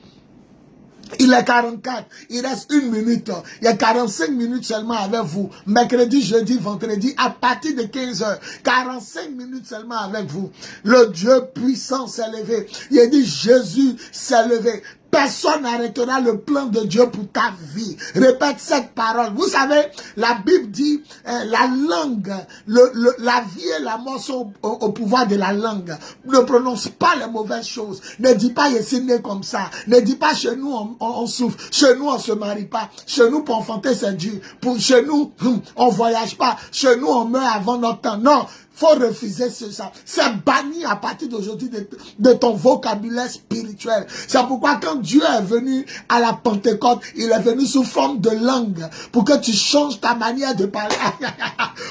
Il est 44, il reste 1 minute, il y a 45 minutes seulement avec vous. Mercredi, jeudi, vendredi, à partir de 15h, 45 minutes seulement avec vous. Le Dieu puissant s'est levé. Il a dit, Jésus s'est levé. Personne n'arrêtera le plan de Dieu pour ta vie. Répète cette parole. Vous savez, la Bible dit, la langue, la vie et la mort sont au pouvoir de la langue. Ne prononce pas les mauvaises choses. Ne dis pas, je suis né comme ça. Ne dis pas, chez nous, on souffre. Chez nous, on se marie pas. Chez nous, pour enfanter, c'est dur. Chez nous, on voyage pas. Chez nous, on meurt avant notre temps. Non. Faut refuser ça. C'est banni à partir d'aujourd'hui de ton vocabulaire spirituel. C'est pourquoi quand Dieu est venu à la Pentecôte, il est venu sous forme de langue pour que tu changes ta manière de parler.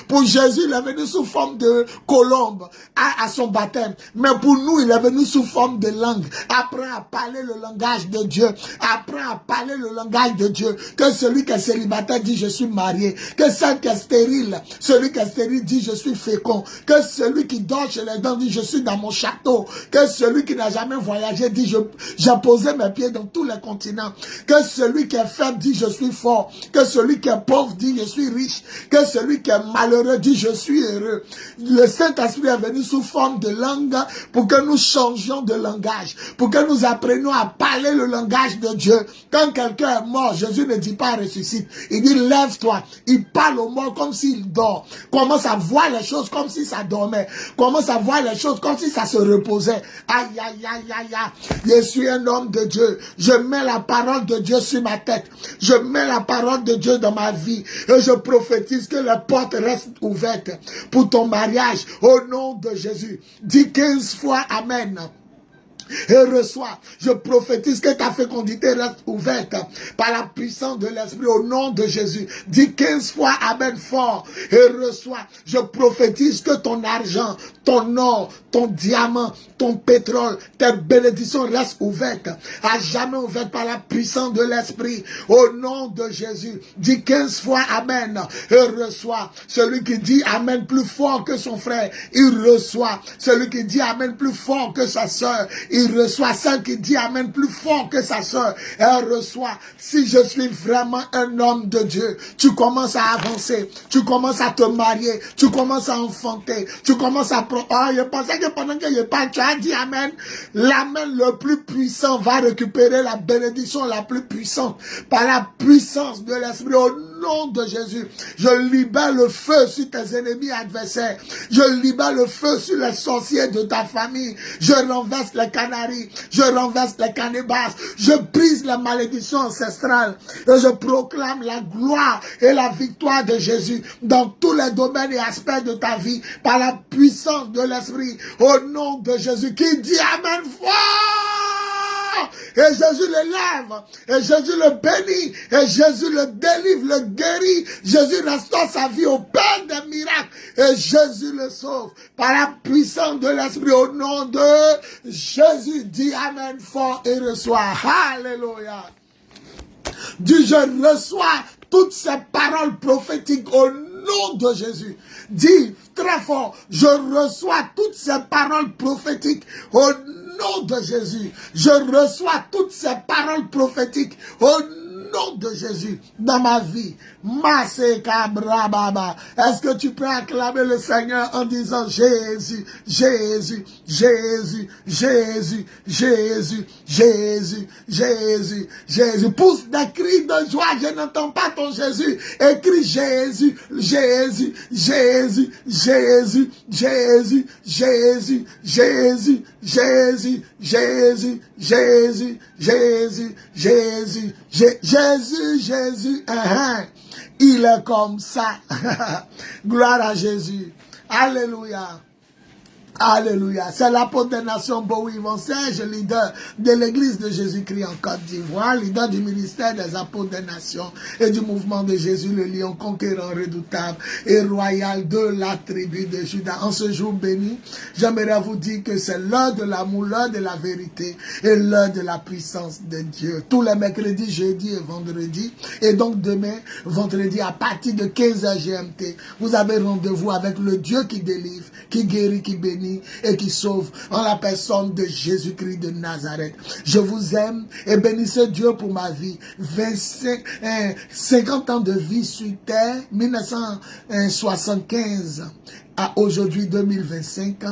Pour Jésus, il est venu sous forme de colombe à son baptême. Mais pour nous, il est venu sous forme de langue. Apprends à parler le langage de Dieu. Apprends à parler le langage de Dieu. Que celui qui est célibataire dit je suis marié. Que celle qui est stérile, celui qui est stérile dit je suis fécond. Que celui qui dort chez les dents dit je suis dans mon château. Que celui qui n'a jamais voyagé dit j'ai posé mes pieds dans tous les continents. Que celui qui est faible dit je suis fort. Que celui qui est pauvre dit je suis riche. Que celui qui est malheureux dit je suis heureux. Le Saint-Esprit est venu sous forme de langue pour que nous changions de langage. Pour que nous apprenions à parler le langage de Dieu. Quand quelqu'un est mort, Jésus ne dit pas ressuscite. Il dit lève-toi. Il parle aux morts comme s'il dort. Commence à voir les choses comme si ça dormait. Commence à voir les choses comme si ça se reposait. Aïe, aïe, aïe, aïe, aïe. Je suis un homme de Dieu. Je mets la parole de Dieu sur ma tête. Je mets la parole de Dieu dans ma vie. Et je prophétise que les portes restent ouvertes pour ton mariage. Au nom de Jésus. Dis 15 fois Amen. Et reçois. Je prophétise que ta fécondité reste ouverte par la puissance de l'Esprit au nom de Jésus. Dis 15 fois Amen fort et reçois. Je prophétise que ton argent, ton or, ton diamant, ton pétrole, tes bénédictions restent ouvertes, à jamais ouvertes par la puissance de l'Esprit au nom de Jésus. Dis 15 fois Amen et reçois. Celui qui dit Amen plus fort que son frère, il reçoit. Celui qui dit Amen plus fort que sa soeur, il reçoit. Celle qui dit Amen plus fort que sa soeur, elle reçoit. Si je suis vraiment un homme de Dieu, tu commences à avancer, tu commences à te marier, tu commences à enfanter, tu commences à... Ah, je pensais que pendant que je parle, tu as dit Amen. L'amen le plus puissant va récupérer la bénédiction la plus puissante par la puissance de l'Esprit au nom de Jésus. Je libère le feu sur tes ennemis adversaires. Je libère le feu sur les sorciers de ta famille. Je renverse les canaries. Je renverse les canébas. Je brise la malédiction ancestrale. Et je proclame la gloire et la victoire de Jésus dans tous les domaines et aspects de ta vie par la puissance de l'Esprit au nom de Jésus qui dit Amen fort. Et Jésus le lève, et Jésus le bénit, et Jésus le délivre, le guérit. Jésus restaure sa vie au Père des miracles, et Jésus le sauve par la puissance de l'Esprit au nom de Jésus. Dis Amen fort et reçois. Alléluia. Dis je reçois toutes ces paroles prophétiques au nom de Jésus. Dis très fort, je reçois toutes ces paroles prophétiques au nom de Jésus. Je reçois toutes ces paroles prophétiques au nom de Jésus dans ma vie. Est-ce que tu peux acclamer le Seigneur en disant Jésus, Jésus, Jésus, Jésus, Jésus, Jésus, Jésus, Jésus. Pousse des cris de joie, je n'entends pas ton Jésus. Écris Jésus, Jésus, Jésus, Jésus, Jésus, Jésus, Jésus, Jésus, Jésus, Jésus, Jésus, Jésus, Jésus, Jésus, il est comme ça. Gloire à Jésus. Alléluia. Alléluia. C'est l'apôtre des nations Bowie Yvon Serge, leader de l'église de Jésus-Christ en Côte d'Ivoire, leader du ministère des apôtres des nations et du mouvement de Jésus, le lion conquérant redoutable et royal de la tribu de Juda. En ce jour béni, j'aimerais vous dire que c'est l'heure de l'amour, l'heure de la vérité et l'heure de la puissance de Dieu. Tous les mercredis, jeudis et vendredis, et donc demain, vendredi, à partir de 15h GMT, vous avez rendez-vous avec le Dieu qui délivre, qui guérit, qui bénit, bénit et qui sauve en la personne de Jésus-Christ de Nazareth. Je vous aime et bénissez Dieu pour ma vie. 50 ans de vie sur terre, 1975 à aujourd'hui 2025,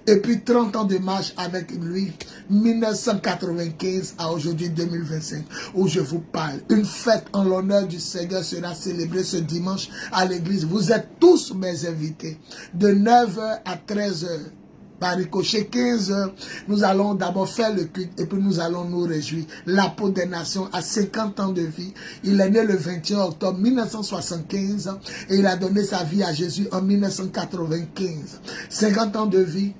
et puis 30 ans de marche avec lui, 1995 à aujourd'hui 2025, où je vous parle. Une fête en l'honneur du Seigneur sera célébrée ce dimanche à l'église. Vous êtes tous mes invités, de 9h à 13h. Par ricochet, 15h, nous allons d'abord faire le culte et puis nous allons nous réjouir. L'apôtre des nations a 50 ans de vie. Il est né le 21 octobre 1975 et il a donné sa vie à Jésus en 1995. 50 ans de vie,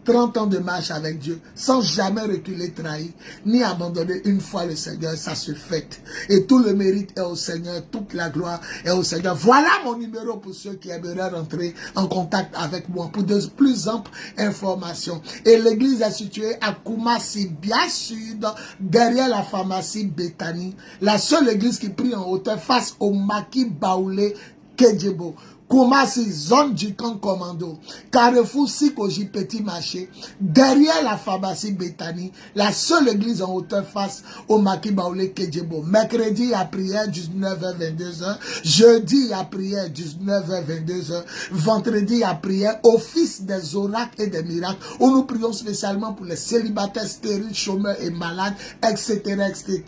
30 ans de marche avec Dieu, sans jamais reculer, trahir, ni abandonner une fois le Seigneur, ça se fête. Et tout le mérite est au Seigneur, toute la gloire est au Seigneur. Voilà mon numéro pour ceux qui aimeraient rentrer en contact avec moi pour de plus amples informations. Et l'église est située à Koumassi, bien sud, derrière la pharmacie Bethany. La seule église qui prie en hauteur face au maquis Baoulé Kedjebo. Koumassi, zone du camp commando, Carrefour Sikoji Petit Marché, derrière la pharmacie Bethany, la seule église en hauteur face au maquis Baoulé Kedjebo. Mercredi à prière 19h-22h, jeudi à prière 19h-22h, vendredi à prière office des oracles et des miracles, où nous prions spécialement pour les célibataires, stériles, chômeurs et malades, etc., etc.,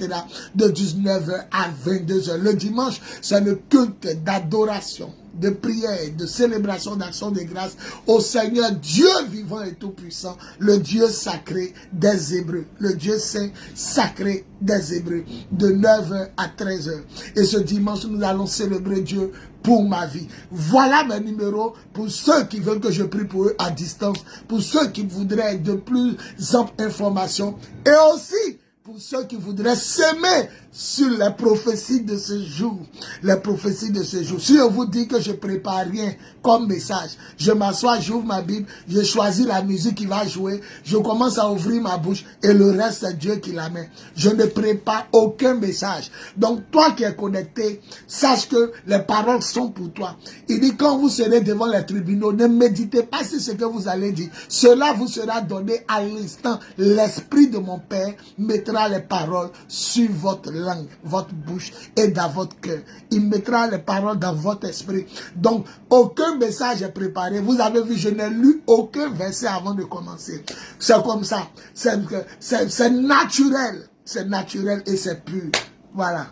de 19h à 22h. Le dimanche, c'est le culte d'adoration, de prière, de célébration, d'action de grâce au Seigneur Dieu vivant et tout-puissant, le Dieu sacré des Hébreux, le Dieu saint sacré des Hébreux, de 9h à 13h. Et ce dimanche, nous allons célébrer Dieu pour ma vie. Voilà mes numéros pour ceux qui veulent que je prie pour eux à distance, pour ceux qui voudraient de plus amples informations, et aussi pour ceux qui voudraient s'aimer sur les prophéties de ce jour. Les prophéties de ce jour. Si on vous dit que je prépare rien comme message, je m'assois, j'ouvre ma Bible, je choisis la musique qui va jouer, je commence à ouvrir ma bouche et le reste c'est Dieu qui la met. Je ne prépare aucun message. Donc toi qui es connecté, sache que les paroles sont pour toi. Il dit quand vous serez devant les tribunaux, ne méditez pas sur ce que vous allez dire. Cela vous sera donné à l'instant. L'Esprit de mon Père mettra les paroles sur votre langue, votre bouche et dans votre cœur. Il mettra les paroles dans votre esprit. Donc, aucun message est préparé. Vous avez vu, je n'ai lu aucun verset avant de commencer. C'est comme ça. C'est naturel. C'est naturel et c'est pur. Voilà.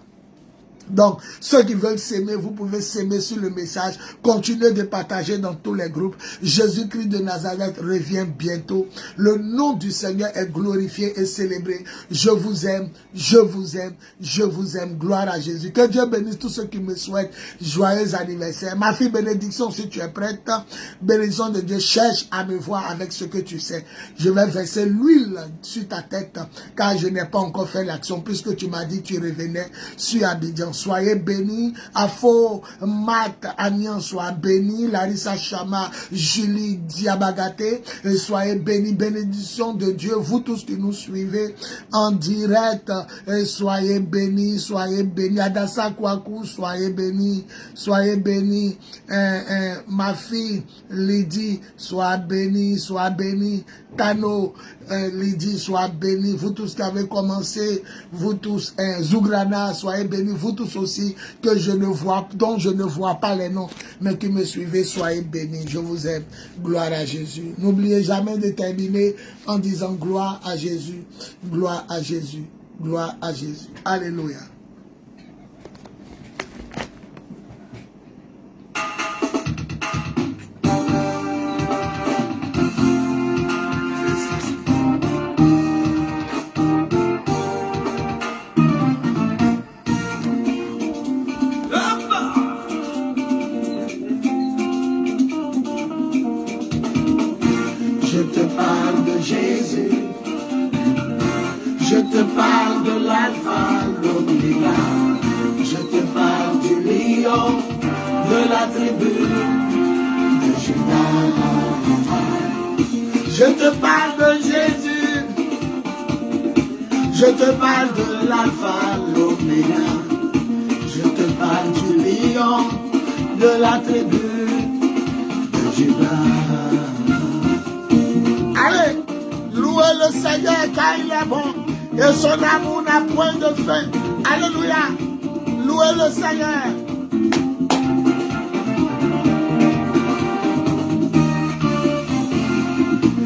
Donc, ceux qui veulent s'aimer, vous pouvez s'aimer sur le message. Continuez de partager dans tous les groupes. Jésus-Christ de Nazareth revient bientôt. Le nom du Seigneur est glorifié et célébré. Je vous aime, je vous aime, je vous aime. Gloire à Jésus. Que Dieu bénisse tous ceux qui me souhaitent joyeux anniversaire. Ma fille bénédiction, si tu es prête, bénédiction de Dieu, cherche à me voir avec ce que tu sais. Je vais verser l'huile sur ta tête, car je n'ai pas encore fait l'action, puisque tu m'as dit que tu revenais sur Abidjan. Soyez bénis. Afo, Matt, Anian, sois bénis. Larissa Chama, Julie Diabagate, soyez bénis. Bénédiction de Dieu. Vous tous qui nous suivez en direct, soyez bénis, soyez bénis. Adassa Kwaku, soyez bénis, soyez bénis. Ma fille, Lydie, sois bénie, sois bénie. Tano, Lydie, sois bénie. Vous tous qui avez commencé, vous tous, Zougrana, soyez bénis. Vous tous aussi, que je ne vois, dont je ne vois pas les noms, mais qui me suivez, soyez bénis. Je vous aime. Gloire à Jésus. N'oubliez jamais de terminer en disant gloire à Jésus, gloire à Jésus, gloire à Jésus. Alléluia. Je te parle de l'alpha, l'oméga. Je te parle du lion de la tribu de Judas. Je te parle de Jésus. Je te parle de l'alpha, l'oméga. Je te parle du lion de la tribu de Judas. Seigneur car il est bon et son amour n'a point de fin. Alléluia. Louez le Seigneur.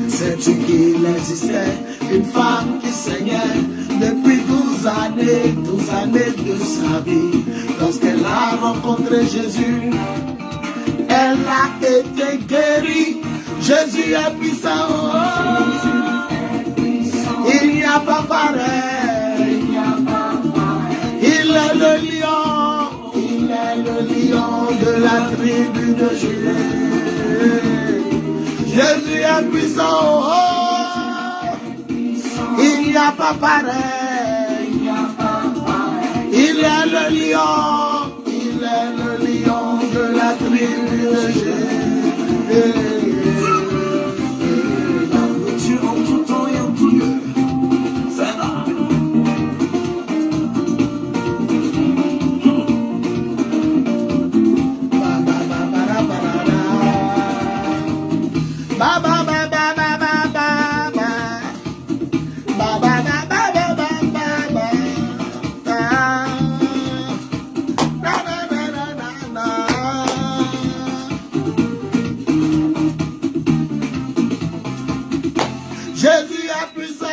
Sais-tu qu'il existait une femme qui saignait depuis 12 années de sa vie? Lorsqu'elle a rencontré Jésus, elle a été guérie. Jésus est puissant. Il n'y a pas pareil. Il est le lion. Il est le lion de la tribu de Juda. Jésus est puissant. Il n'y a pas pareil. Il est le lion. Il est le lion de la tribu de Juda. Dieu en tout temps et en tout lieu. Jésus est puissant.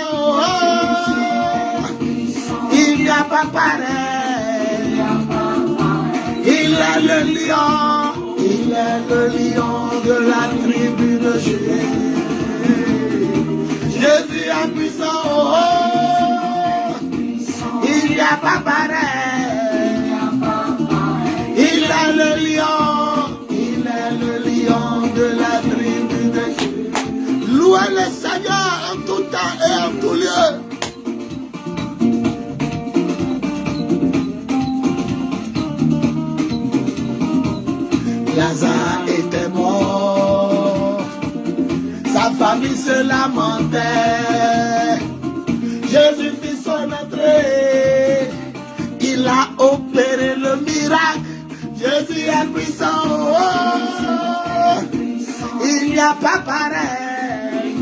Il n'y a pas pareil. Il est le lion. Il est le lion de la tribu de Juda. Jésus est puissant. Il n'y a pas pareil. Il est le lion. Il est le lion de la tribu de Juda. Louez le Seigneur en tout temps et en tout lieu. Lazare était mort, sa famille se lamentait. Jésus fit son entrée, il a opéré le miracle. Jésus est puissant, il n'y a pas pareil.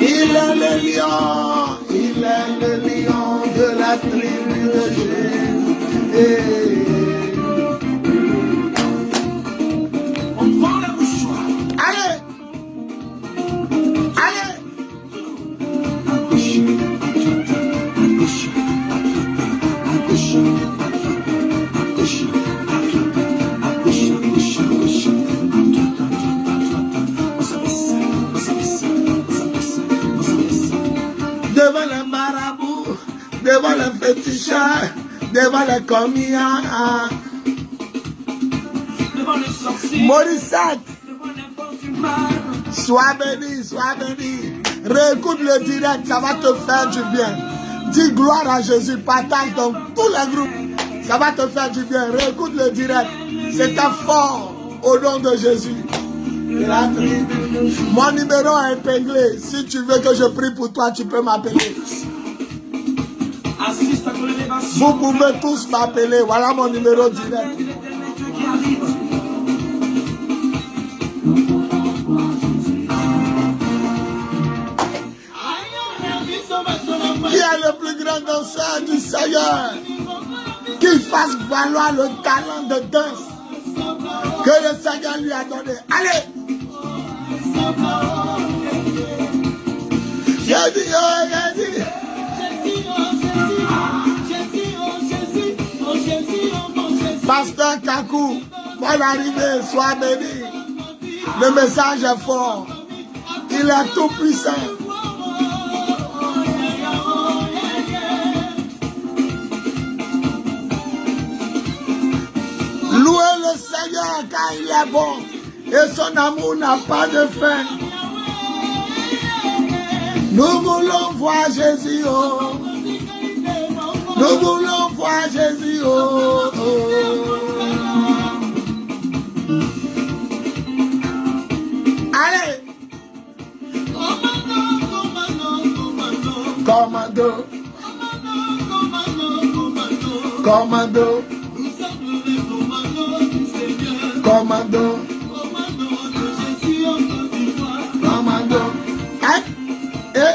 Il est le lion, il est le lion de la tribu de Juda. Allez! Allez! Devant les marabouts, devant les féticheurs, devant les commiens, Devant les sorciers, Morissette, devant les forces du mal. sois béni, sois béni. Réécoute le direct, ça va te faire du bien. Dis gloire à Jésus, partage dans tous les groupes. Ça va te faire du bien. Réécoute le direct. C'est un fort au nom de Jésus. Mon numéro est épinglé. Si tu veux que je prie pour toi, tu peux m'appeler. Assiste à ton élévation. Vous pouvez tous m'appeler. Voilà mon numéro direct. Il est l'éternel Dieu qui arrive. Qui est le plus grand danseur du Seigneur? Qu'il fasse valoir le talent de danse que le Seigneur lui a donné. Allez! J'ai dit, oh, j'ai dit. Pasteur Kakou, bonne arrivée, sois béni. Le message est fort. Il est tout puissant. Louez le Seigneur car il est bon et son amour n'a pas de fin. Nous voulons voir Jésus, oh. Nous voulons voir Jésus, oh, oh. Allez! Commando! Commando! Commando! Commando! Hein? Eh?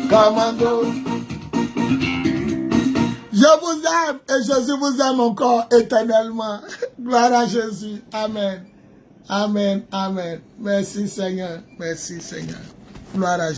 Commando. Je vous aime et Jésus vous aime encore éternellement. Gloire à Jésus. Amen. Amen. Amen. Merci Seigneur. Merci Seigneur. Gloire à Jésus.